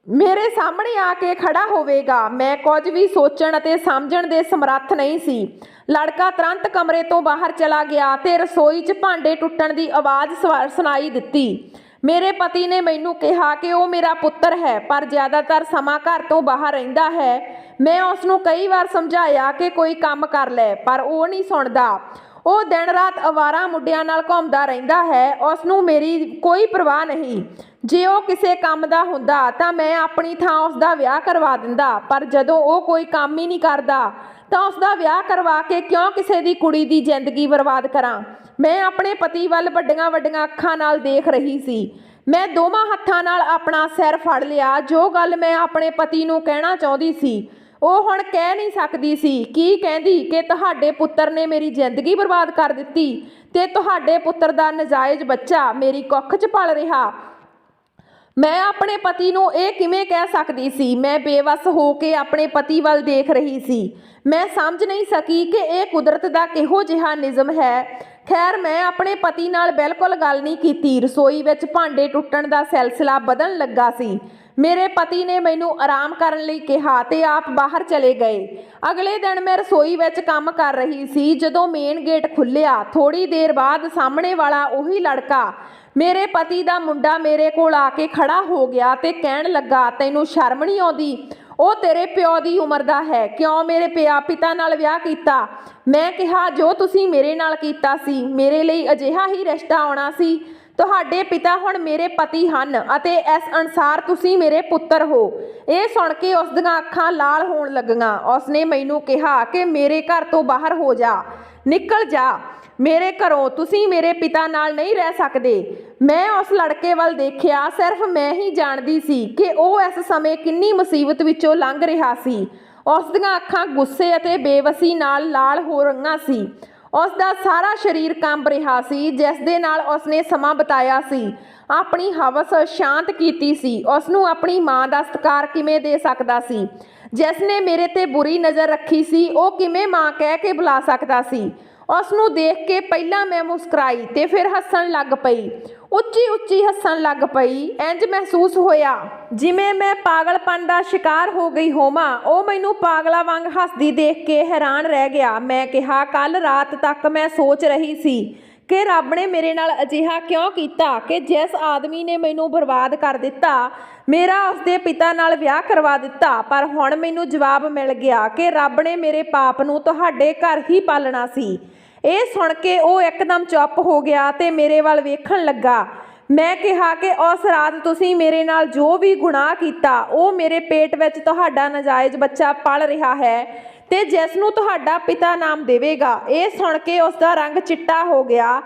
ਮੇਰੇ ਸਾਹਮਣੇ ਆ ਕੇ ਖੜਾ ਹੋਵੇਗਾ। ਮੈਂ ਕੁਝ ਵੀ ਸੋਚਣ ਅਤੇ ਸਮਝਣ ਦੇ ਸਮਰੱਥ ਨਹੀਂ ਸੀ। ਲੜਕਾ ਤੁਰੰਤ ਕਮਰੇ ਤੋਂ ਬਾਹਰ ਚਲਾ ਗਿਆ ਤੇ ਰਸੋਈ 'ਚ ਭਾਂਡੇ ਟੁੱਟਣ ਦੀ ਆਵਾਜ਼ ਸੁਣਾਈ ਦਿੱਤੀ। ਮੇਰੇ ਪਤੀ ਨੇ ਮੈਨੂੰ ਕਿਹਾ ਕਿ ਉਹ ਮੇਰਾ ਪੁੱਤਰ ਹੈ, ਪਰ ਜ਼ਿਆਦਾਤਰ ਸਮਾਂ ਘਰ ਤੋਂ ਬਾਹਰ ਰਹਿੰਦਾ ਹੈ। ਮੈਂ ਉਸ ਨੂੰ ਕਈ ਵਾਰ ਸਮਝਾਇਆ ਕਿ ਕੋਈ ਕੰਮ ਕਰ ਲੈ, ਪਰ ਉਹ ਨਹੀਂ ਸੁਣਦਾ। ਉਹ ਦਿਨ ਰਾਤ ਅਵਾਰਾ ਮੁੰਡਿਆਂ ਨਾਲ ਘੁੰਮਦਾ ਰਹਿੰਦਾ ਹੈ। ਉਸ ਨੂੰ ਮੇਰੀ ਕੋਈ ਪਰਵਾਹ ਨਹੀਂ। ਜੇ ਉਹ ਕਿਸੇ ਕੰਮ ਦਾ ਹੁੰਦਾ ਤਾਂ ਮੈਂ ਆਪਣੀ ਥਾਂ ਉਸ ਦਾ ਵਿਆਹ ਕਰਵਾ ਦਿੰਦਾ, ਪਰ ਜਦੋਂ ਉਹ ਕੋਈ ਕੰਮ ਹੀ ਨਹੀਂ ਕਰਦਾ ਤਾਂ ਉਸ ਦਾ ਵਿਆਹ ਕਰਵਾ ਕੇ ਕਿਉਂ ਕਿਸੇ ਦੀ ਕੁੜੀ ਦੀ ਜ਼ਿੰਦਗੀ ਬਰਬਾਦ ਕਰਾਂ। ਮੈਂ ਆਪਣੇ ਪਤੀ ਵੱਲ ਵੱਡੀਆਂ ਵੱਡੀਆਂ ਅੱਖਾਂ ਨਾਲ ਦੇਖ ਰਹੀ ਸੀ। ਮੈਂ ਦੋਵਾਂ ਹੱਥਾਂ ਨਾਲ ਆਪਣਾ ਸਿਰ ਫੜ ਲਿਆ। ਜੋ ਗੱਲ ਮੈਂ ਆਪਣੇ ਪਤੀ ਨੂੰ ਕਹਿਣਾ ਚਾਹੁੰਦੀ ਸੀ ਉਹ ਹੁਣ ਕਹਿ ਨਹੀਂ ਸਕਦੀ ਸੀ। ਕੀ ਕਹਿੰਦੀ ਕਿ ਤੁਹਾਡੇ ਪੁੱਤਰ ਨੇ ਮੇਰੀ ਜ਼ਿੰਦਗੀ ਬਰਬਾਦ ਕਰ ਦਿੱਤੀ ਤੇ ਤੁਹਾਡੇ ਪੁੱਤਰ ਦਾ ਨਜਾਇਜ਼ ਬੱਚਾ ਮੇਰੀ ਕੁੱਖ 'ਚ ਪਲ ਰਿਹਾ। ਮੈਂ ਆਪਣੇ ਪਤੀ ਨੂੰ ਇਹ ਕਿਵੇਂ ਕਹਿ ਸਕਦੀ ਸੀ? ਮੈਂ ਬੇਵੱਸ ਹੋ ਕੇ ਆਪਣੇ ਪਤੀ ਵੱਲ ਦੇਖ ਰਹੀ ਸੀ। ਮੈਂ ਸਮਝ ਨਹੀਂ ਸਕੀ ਕਿ ਇਹ ਕੁਦਰਤ ਦਾ ਕਿਹੋ ਜਿਹਾ ਨਿਯਮ ਹੈ। ਖੈਰ, ਮੈਂ ਆਪਣੇ ਪਤੀ ਨਾਲ ਬਿਲਕੁਲ ਗੱਲ ਨਹੀਂ ਕੀਤੀ। ਰਸੋਈ ਵਿੱਚ ਭਾਂਡੇ ਟੁੱਟਣ ਦਾ ਸਿਲਸਿਲਾ ਵਧਣ ਲੱਗਾ ਸੀ। ਮੇਰੇ ਪਤੀ ਨੇ ਮੈਨੂੰ ਆਰਾਮ ਕਰਨ ਲਈ ਕਿਹਾ ਤੇ ਆਪ ਬਾਹਰ ਚਲੇ ਗਏ। ਅਗਲੇ ਦਿਨ ਮੈਂ ਰਸੋਈ ਵਿੱਚ ਕੰਮ ਕਰ ਰਹੀ ਸੀ ਜਦੋਂ ਮੇਨ ਗੇਟ ਖੁੱਲ੍ਹਿਆ। ਥੋੜੀ ਦੇਰ ਬਾਅਦ ਸਾਹਮਣੇ ਵਾਲਾ ਉਹੀ ਲੜਕਾ, ਮੇਰੇ ਪਤੀ ਦਾ ਮੁੰਡਾ, ਮੇਰੇ ਕੋਲ ਆ ਕੇ ਖੜਾ ਹੋ ਗਿਆ ਤੇ ਕਹਿਣ ਲੱਗਾ, ਤੈਨੂੰ ਸ਼ਰਮ ਨਹੀਂ ਆਉਂਦੀ? ਉਹ ਤੇਰੇ ਪਿਓ ਦੀ ਉਮਰ ਦਾ ਹੈ, ਕਿਉਂ ਮੇਰੇ ਪਿਤਾ ਨਾਲ ਵਿਆਹ ਕੀਤਾ? ਮੈਂ ਕਿਹਾ, ਜੋ ਤੁਸੀਂ ਮੇਰੇ ਨਾਲ ਕੀਤਾ ਸੀ, ਮੇਰੇ ਲਈ ਅਜਿਹਾ ਹੀ ਰਿਸ਼ਤਾ ਆਉਣਾ ਸੀ। ਤੁਹਾਡੇ ਪਿਤਾ ਹੁਣ ਮੇਰੇ ਪਤੀ ਹਨ ਅਤੇ ਇਸ ਅਨੁਸਾਰ ਤੁਸੀਂ ਮੇਰੇ ਪੁੱਤਰ ਹੋ। ਇਹ ਸੁਣ ਕੇ ਉਸ ਦੀਆਂ ਅੱਖਾਂ ਲਾਲ ਹੋਣ ਲੱਗੀਆਂ। ਉਸਨੇ ਮੈਨੂੰ ਕਿਹਾ ਕਿ ਮੇਰੇ ਘਰ ਤੋਂ ਬਾਹਰ ਹੋ ਜਾ, ਨਿਕਲ ਜਾ ਮੇਰੇ ਘਰੋਂ, ਤੁਸੀਂ ਮੇਰੇ ਪਿਤਾ ਨਾਲ ਨਹੀਂ ਰਹਿ ਸਕਦੇ। ਮੈਂ ਉਸ ਲੜਕੇ ਵੱਲ ਦੇਖਿਆ। ਸਿਰਫ ਮੈਂ ਹੀ ਜਾਣਦੀ ਸੀ ਕਿ ਉਹ ਇਸ ਸਮੇਂ ਕਿੰਨੀ ਮੁਸੀਬਤ ਵਿੱਚੋਂ ਲੰਘ ਰਿਹਾ ਸੀ। ਉਸ ਦੀਆਂ ਅੱਖਾਂ ਗੁੱਸੇ ਅਤੇ ਬੇਵਸੀ ਨਾਲ ਲਾਲ ਹੋ ਰਹੀਆਂ ਸੀ। ਉਸ ਦਾ ਸਾਰਾ ਸਰੀਰ ਕੰਬ ਰਿਹਾ ਸੀ, ਜਿਸ ਦੇ ਨਾਲ ਉਸਨੇ ਸਮਾਂ ਬਿਤਾਇਆ ਸੀ, ਆਪਣੀ ਹਵਸ ਸ਼ਾਂਤ ਕੀਤੀ ਸੀ। ਉਸ ਨੂੰ ਆਪਣੀ ਮਾਂ ਦਾ ਸਤਿਕਾਰ ਕਿਵੇਂ ਦੇ ਸਕਦਾ ਸੀ? ਜਿਸ ਨੇ ਮੇਰੇ ਤੇ ਬੁਰੀ ਨਜ਼ਰ ਰੱਖੀ ਸੀ, ਉਹ ਕਿਵੇਂ ਮਾਂ ਕਹਿ ਕੇ ਬੁਲਾ ਸਕਦਾ ਸੀ? ਉਸ ਨੂੰ ਦੇਖ ਕੇ ਪਹਿਲਾਂ ਮੈਂ ਮੁਸਕਰਾਈ ਤੇ ਫਿਰ ਹੱਸਣ ਲੱਗ ਪਈ, ਉੱਚੀ ਉੱਚੀ ਹੱਸਣ ਲੱਗ ਪਈ। ਇੰਜ ਮਹਿਸੂਸ ਹੋਇਆ ਜਿਵੇਂ ਮੈਂ ਪਾਗਲਪਨ ਦਾ ਸ਼ਿਕਾਰ ਹੋ ਗਈ ਹੋਵਾਂ। ਉਹ ਮੈਨੂੰ ਪਾਗਲਾ ਵਾਂਗ ਹੱਸਦੀ ਦੇਖ ਕੇ ਹੈਰਾਨ ਰਹਿ ਗਿਆ। ਮੈਂ ਕਿਹਾ, ਕੱਲ ਰਾਤ ਤੱਕ ਮੈਂ ਸੋਚ ਰਹੀ ਸੀ ਕਿ ਰੱਬ ਨੇ ਮੇਰੇ ਨਾਲ ਅਜਿਹਾ ਕਿਉਂ ਕੀਤਾ ਕਿ ਜਿਸ ਆਦਮੀ ਨੇ ਮੈਨੂੰ ਬਰਬਾਦ ਕਰ ਦਿੱਤਾ, ਮੇਰਾ ਉਸਦੇ ਪਿਤਾ ਨਾਲ ਵਿਆਹ ਕਰਵਾ ਦਿੱਤਾ। ਪਰ ਹੁਣ ਮੈਨੂੰ ਜਵਾਬ ਮਿਲ ਗਿਆ ਕਿ ਰੱਬ ਨੇ ਮੇਰੇ ਪਾਪ ਨੂੰ ਤੁਹਾਡੇ ਘਰ ਹੀ ਪਾਲਣਾ ਸੀ। ਇਹ ਸੁਣ ਕੇ ਉਹ ਇੱਕਦਮ ਚੁੱਪ ਹੋ ਗਿਆ ਤੇ ਮੇਰੇ ਵੱਲ ਵੇਖਣ ਲੱਗਾ। ਮੈਂ ਕਿਹਾ ਕਿ ਉਸ ਰਾਤ ਤੁਸੀਂ ਮੇਰੇ ਨਾਲ ਜੋ ਵੀ ਗੁਨਾਹ ਕੀਤਾ, ਉਹ ਮੇਰੇ ਪੇਟ ਵਿੱਚ ਤੁਹਾਡਾ ਨਾਜਾਇਜ਼ ਬੱਚਾ ਪਲ ਰਿਹਾ ਹੈ ਤੇ ਜਿਸ ਨੂੰ ਤੁਹਾਡਾ ਪਿਤਾ ਨਾਮ ਦੇਵੇਗਾ। ਇਹ ਸੁਣ ਕੇ ਉਸ ਦਾ ਰੰਗ ਚਿੱਟਾ ਹੋ ਗਿਆ।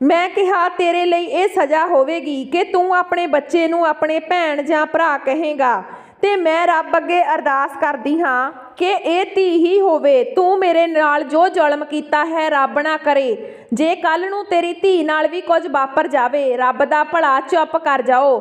ਮੈਂ ਕਿਹਾ, ਤੇਰੇ ਲਈ ਇਹ ਸਜ਼ਾ ਹੋਵੇਗੀ ਕਿ ਤੂੰ ਆਪਣੇ ਬੱਚੇ ਨੂੰ ਆਪਣੇ ਭੈਣ ਜਾਂ ਭਰਾ ਕਹੇਂਗਾ ਤੇ ਮੈਂ ਰੱਬ ਅੱਗੇ ਅਰਦਾਸ ਕਰਦੀ ਹਾਂ ਕਿ ਇਹ ਧੀ ਹੀ ਹੋਵੇ। ਤੂੰ ਮੇਰੇ ਨਾਲ ਜੋ ਜ਼ੁਲਮ ਕੀਤਾ ਹੈ, ਰੱਬ ਨਾ ਕਰੇ ਜੇ ਕੱਲ ਨੂੰ ਤੇਰੀ ਧੀ ਨਾਲ ਵੀ ਕੁਝ ਵਾਪਰ ਜਾਵੇ। ਰੱਬ ਦਾ ਭਲਾ, ਚੁੱਪ ਕਰ ਜਾਓ।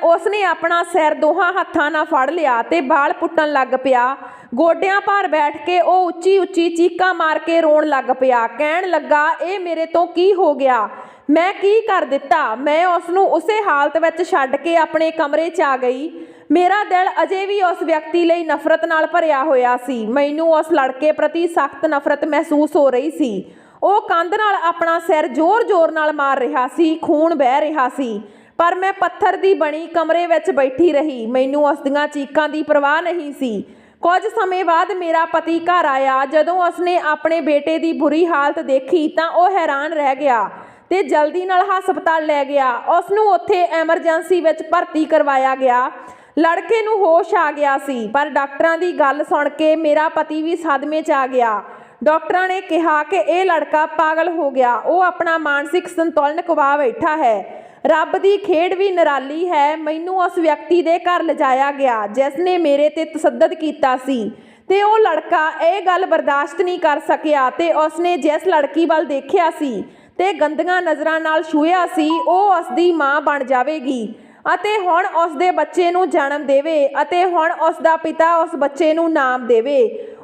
ਉਸਨੇ ਆਪਣਾ ਸਿਰ ਦੋਹਾਂ ਹੱਥਾਂ ਨਾਲ ਫੜ ਲਿਆ ਤੇ ਵਾਲ ਪੁੱਟਣ ਲੱਗ ਪਿਆ। ਗੋਡਿਆਂ ਭਾਰ ਬੈਠ ਕੇ ਉਹ ਉੱਚੀ ਉੱਚੀ ਚੀਕਾਂ ਮਾਰ ਕੇ ਰੋਣ ਲੱਗ ਪਿਆ। ਕਹਿਣ ਲੱਗਾ, ਇਹ ਮੇਰੇ ਤੋਂ ਕੀ ਹੋ ਗਿਆ? ਮੈਂ ਕੀ ਕਰ ਦਿੱਤਾ? ਮੈਂ ਉਸ ਨੂੰ ਉਸੇ ਹਾਲਤ ਵਿੱਚ ਛੱਡ ਕੇ ਆਪਣੇ ਕਮਰੇ 'ਚ ਆ ਗਈ। ਮੇਰਾ ਦਿਲ ਅਜੇ ਵੀ ਉਸ ਵਿਅਕਤੀ ਲਈ ਨਫ਼ਰਤ ਨਾਲ ਭਰਿਆ ਹੋਇਆ ਸੀ। ਮੈਨੂੰ ਉਸ ਲੜਕੇ ਪ੍ਰਤੀ ਸਖਤ ਨਫ਼ਰਤ ਮਹਿਸੂਸ ਹੋ ਰਹੀ ਸੀ। ਉਹ ਕੰਧ ਨਾਲ ਆਪਣਾ ਸਿਰ ਜ਼ੋਰ-ਜ਼ੋਰ ਨਾਲ ਮਾਰ ਰਿਹਾ ਸੀ, ਖੂਨ ਵਹਿ ਰਿਹਾ ਸੀ। ਪਰ ਮੈਂ ਪੱਥਰ ਦੀ ਬਣੀ ਕਮਰੇ ਵਿੱਚ ਬੈਠੀ ਰਹੀ। ਮੈਨੂੰ ਉਸ ਦੀਆਂ ਚੀਕਾਂ ਦੀ ਪਰਵਾਹ ਨਹੀਂ ਸੀ। ਕੁਝ ਸਮੇਂ ਬਾਅਦ ਮੇਰਾ ਪਤੀ ਘਰ ਆਇਆ। ਜਦੋਂ ਉਸਨੇ ਆਪਣੇ ਬੇਟੇ ਦੀ ਬੁਰੀ ਹਾਲਤ ਦੇਖੀ ਤਾਂ ਉਹ ਹੈਰਾਨ ਰਹਿ ਗਿਆ ਤੇ ਜਲਦੀ ਨਾਲ ਹਸਪਤਾਲ ਲੈ ਗਿਆ। ਉਸ ਨੂੰ ਉੱਥੇ ਐਮਰਜੈਂਸੀ ਵਿੱਚ ਭਰਤੀ ਕਰਵਾਇਆ ਗਿਆ। ਲੜਕੇ ਨੂੰ ਹੋਸ਼ ਆ ਗਿਆ ਸੀ, ਪਰ ਡਾਕਟਰਾਂ ਦੀ ਗੱਲ ਸੁਣ ਕੇ ਮੇਰਾ ਪਤੀ ਵੀ ਸਦਮੇ 'ਚ ਆ ਗਿਆ। ਡਾਕਟਰਾਂ ਨੇ ਕਿਹਾ ਕਿ ਇਹ ਲੜਕਾ ਪਾਗਲ ਹੋ ਗਿਆ, ਉਹ ਆਪਣਾ ਮਾਨਸਿਕ ਸੰਤੁਲਨ ਗਵਾ ਬੈਠਾ ਹੈ। ਰੱਬ ਦੀ ਖੇਡ ਵੀ ਨਿਰਾਲੀ ਹੈ। ਮੈਨੂੰ ਉਸ ਵਿਅਕਤੀ ਦੇ ਘਰ ਲਿਜਾਇਆ ਗਿਆ ਜਿਸ ਨੇ ਮੇਰੇ ਤੇ ਤਸ਼ੱਦਦ ਕੀਤਾ ਸੀ ਤੇ ਉਹ ਲੜਕਾ ਇਹ ਗੱਲ ਬਰਦਾਸ਼ਤ ਨਹੀਂ ਕਰ ਸਕਿਆ ਤੇ ਉਸਨੇ ਜਿਸ ਲੜਕੀ ਵੱਲ ਦੇਖਿਆ ਸੀ ਤੇ ਗੰਦੀਆਂ ਨਜ਼ਰਾਂ ਨਾਲ ਛੂਹਿਆ ਸੀ, ਉਹ ਉਸਦੀ ਮਾਂ ਬਣ ਜਾਵੇਗੀ ਅਤੇ ਹੁਣ ਉਸਦੇ ਬੱਚੇ ਨੂੰ ਜਨਮ ਦੇਵੇ ਅਤੇ ਹੁਣ ਉਸਦਾ ਪਿਤਾ ਉਸ ਬੱਚੇ ਨੂੰ ਨਾਮ ਦੇਵੇ।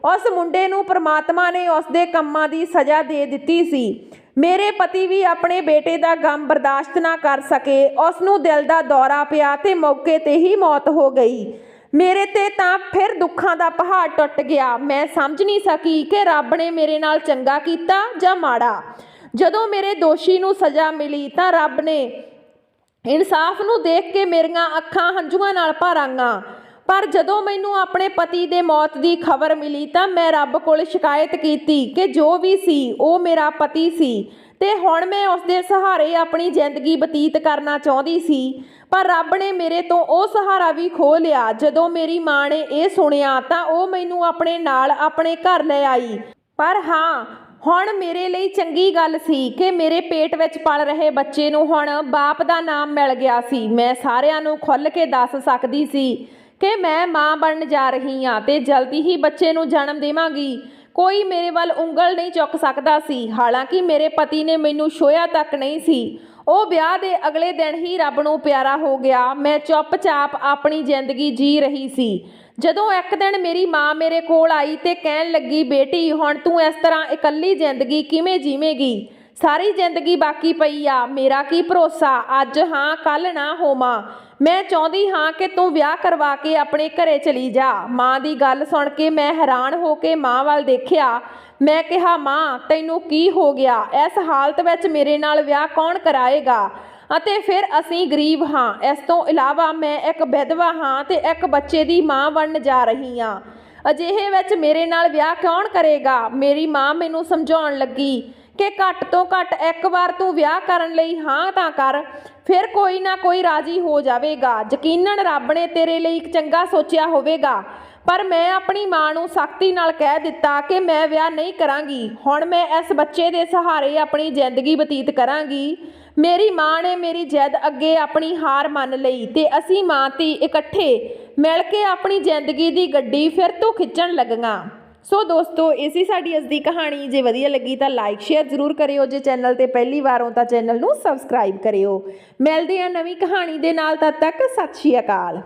ਉਸ ਮੁੰਡੇ ਨੂੰ ਪ੍ਰਮਾਤਮਾ ਨੇ ਉਸਦੇ ਕੰਮਾਂ ਦੀ ਸਜ਼ਾ ਦੇ ਦਿੱਤੀ ਸੀ। ਮੇਰੇ ਪਤੀ ਵੀ ਆਪਣੇ ਬੇਟੇ ਦਾ ਗਮ ਬਰਦਾਸ਼ਤ ਨਾ ਕਰ ਸਕੇ। ਉਸ ਨੂੰ ਦਿਲ ਦਾ ਦੌਰਾ ਪਿਆ ਤੇ ਮੌਕੇ ਤੇ ਹੀ ਮੌਤ ਹੋ ਗਈ। ਮੇਰੇ ਤੇ ਤਾਂ ਫਿਰ ਦੁੱਖਾਂ ਦਾ ਪਹਾੜ ਟੁੱਟ ਗਿਆ। ਮੈਂ ਸਮਝ ਨਹੀਂ ਸਕੀ ਕਿ ਰੱਬ ਨੇ ਮੇਰੇ ਨਾਲ ਚੰਗਾ ਕੀਤਾ ਜਾਂ ਮਾੜਾ। ਜਦੋਂ ਮੇਰੇ ਦੋਸ਼ੀ ਨੂੰ ਸਜ਼ਾ ਮਿਲੀ ਤਾਂ ਰੱਬ ਨੇ ਇਨਸਾਫ ਨੂੰ ਦੇਖ ਕੇ ਮੇਰੀਆਂ ਅੱਖਾਂ ਹੰਝੂਆਂ ਨਾਲ ਭਰ ਆਈਆਂ। ਪਰ ਜਦੋਂ ਮੈਨੂੰ ਆਪਣੇ ਪਤੀ ਦੇ ਮੌਤ ਦੀ ਖਬਰ ਮਿਲੀ ਤਾਂ ਮੈਂ ਰੱਬ ਕੋਲ ਸ਼ਿਕਾਇਤ ਕੀਤੀ ਕਿ ਜੋ ਵੀ ਸੀ ਉਹ ਮੇਰਾ ਪਤੀ ਸੀ ਤੇ ਹੁਣ ਮੈਂ ਉਸਦੇ ਸਹਾਰੇ ਆਪਣੀ ਜ਼ਿੰਦਗੀ ਬਤੀਤ ਕਰਨਾ ਚਾਹੁੰਦੀ ਸੀ। ਪਰ ਰੱਬ ਨੇ ਮੇਰੇ ਤੋਂ ਉਹ ਸਹਾਰਾ ਵੀ ਖੋਹ ਲਿਆ। ਜਦੋਂ ਮੇਰੀ ਮਾਂ ਨੇ ਇਹ ਸੁਣਿਆ ਤਾਂ ਉਹ ਮੈਨੂੰ ਆਪਣੇ ਨਾਲ ਆਪਣੇ ਘਰ ਲੈ ਆਈ। ਪਰ ਹਾਂ, ਹੁਣ ਮੇਰੇ ਲਈ ਚੰਗੀ ਗੱਲ ਸੀ ਕਿ ਮੇਰੇ ਪੇਟ ਵਿੱਚ ਪਲ ਰਹੇ ਬੱਚੇ ਨੂੰ ਹੁਣ ਬਾਪ ਦਾ ਨਾਮ ਮਿਲ ਗਿਆ ਸੀ। ਮੈਂ ਸਾਰਿਆਂ ਨੂੰ ਖੁੱਲ੍ਹ ਕੇ ਦੱਸ ਸਕਦੀ ਸੀ ਕਿ ਮੈਂ ਮਾਂ ਬਣਨ ਜਾ ਰਹੀ ਹਾਂ ਤੇ ਜਲਦੀ ਹੀ ਬੱਚੇ ਨੂੰ ਜਨਮ ਦੇਵਾਂਗੀ। ਕੋਈ ਮੇਰੇ ਵੱਲ ਉਂਗਲ ਨਹੀਂ ਚੁੱਕ ਸਕਦਾ ਸੀ। ਹਾਲਾਂਕਿ ਮੇਰੇ ਪਤੀ ਨੇ ਮੈਨੂੰ ਛੋਹਿਆ ਤੱਕ ਨਹੀਂ ਸੀ। ਉਹ ਵਿਆਹ ਦੇ ਅਗਲੇ ਦਿਨ ਹੀ ਰੱਬ ਨੂੰ ਪਿਆਰਾ ਹੋ ਗਿਆ। ਮੈਂ ਚੁੱਪਚਾਪ ਆਪਣੀ ਜ਼ਿੰਦਗੀ ਜੀ ਰਹੀ ਸੀ ਜਦੋਂ ਇੱਕ ਦਿਨ ਮੇਰੀ ਮਾਂ ਮੇਰੇ ਕੋਲ ਆਈ ਤੇ ਕਹਿਣ ਲੱਗੀ, ਬੇਟੀ ਹੁਣ ਤੂੰ ਇਸ ਤਰ੍ਹਾਂ ਇਕੱਲੀ ਜ਼ਿੰਦਗੀ ਕਿਵੇਂ ਜੀਵੇਂਗੀ? ਸਾਰੀ ਜ਼ਿੰਦਗੀ ਬਾਕੀ ਪਈ ਆ। ਮੇਰਾ ਕੀ ਭਰੋਸਾ ਅੱਜ ਹਾਂ ਕੱਲ ਨਾ ਹੋਵਾਂ। ਮੈਂ ਚਾਹੁੰਦੀ ਹਾਂ ਕਿ ਤੂੰ ਵਿਆਹ ਕਰਵਾ ਕੇ ਆਪਣੇ ਘਰੇ ਚਲੀ ਜਾ। ਮਾਂ ਦੀ ਗੱਲ ਸੁਣ ਕੇ ਮੈਂ ਹੈਰਾਨ ਹੋ ਕੇ ਮਾਂ ਵੱਲ ਦੇਖਿਆ। ਮੈਂ ਕਿਹਾ, ਮਾਂ ਤੈਨੂੰ ਕੀ ਹੋ ਗਿਆ? ਇਸ ਹਾਲਤ ਵਿੱਚ ਮੇਰੇ ਨਾਲ ਵਿਆਹ ਕੌਣ ਕਰਾਏਗਾ? ਅਤੇ ਫਿਰ ਅਸੀਂ ਗਰੀਬ ਹਾਂ। ਇਸ ਤੋਂ ਇਲਾਵਾ ਮੈਂ ਇੱਕ ਵਿਧਵਾ ਹਾਂ ਤੇ ਇੱਕ ਬੱਚੇ ਦੀ ਮਾਂ ਬਣਨ ਜਾ ਰਹੀ ਹਾਂ। ਅਜਿਹੇ ਵਿੱਚ ਮੇਰੇ ਨਾਲ ਵਿਆਹ ਕੌਣ ਕਰੇਗਾ? ਮੇਰੀ ਮਾਂ ਮੈਨੂੰ ਸਮਝਾਉਣ ਲੱਗੀ ਕਿ ਘੱਟ ਤੋਂ ਘੱਟ ਇੱਕ ਵਾਰ ਤੂੰ ਵਿਆਹ ਕਰਨ ਲਈ ਹਾਂ ਤਾਂ ਕਰ, ਫਿਰ ਕੋਈ ਨਾ ਕੋਈ ਰਾਜ਼ੀ ਹੋ ਜਾਵੇਗਾ। ਯਕੀਨਨ ਰੱਬ ਨੇ ਤੇਰੇ ਲਈ ਇੱਕ ਚੰਗਾ ਸੋਚਿਆ ਹੋਵੇਗਾ। ਪਰ ਮੈਂ ਆਪਣੀ ਮਾਂ ਨੂੰ ਸਖਤੀ ਨਾਲ ਕਹਿ ਦਿੱਤਾ ਕਿ ਮੈਂ ਵਿਆਹ ਨਹੀਂ ਕਰਾਂਗੀ। ਹੁਣ ਮੈਂ ਇਸ ਬੱਚੇ ਦੇ ਸਹਾਰੇ ਆਪਣੀ ਜ਼ਿੰਦਗੀ ਬਤੀਤ ਕਰਾਂਗੀ। ਮੇਰੀ ਮਾਂ ਨੇ ਮੇਰੀ ਜਿੱਦ ਅੱਗੇ ਆਪਣੀ ਹਾਰ ਮੰਨ ਲਈ ਤੇ ਅਸੀਂ ਮਾਂ ਧੀ ਇਕੱਠੇ ਮਿਲ ਕੇ ਆਪਣੀ ਜ਼ਿੰਦਗੀ ਦੀ ਗੱਡੀ ਫਿਰ ਤੋਂ ਖਿੱਚਣ ਲੱਗੀਆਂ। ਸੋ ਦੋਸਤੋ, ਇਹ ਸੀ ਸਾਡੀ ਅੱਜ ਦੀ ਕਹਾਣੀ। ਜੇ ਵਧੀਆ ਲੱਗੀ ਤਾਂ ਲਾਈਕ ਸ਼ੇਅਰ ਜ਼ਰੂਰ ਕਰਿਓ। ਜੇ ਚੈਨਲ ਤੇ ਪਹਿਲੀ ਵਾਰ ਹੋ ਤਾਂ ਚੈਨਲ ਨੂੰ ਸਬਸਕ੍ਰਾਈਬ ਕਰਿਓ। ਮਿਲਦੇ ਹਾਂ ਨਵੀਂ ਕਹਾਣੀ ਦੇ ਨਾਲ। ਤਦ ਤੱਕ ਸਤਿ ਸ਼੍ਰੀ ਅਕਾਲ।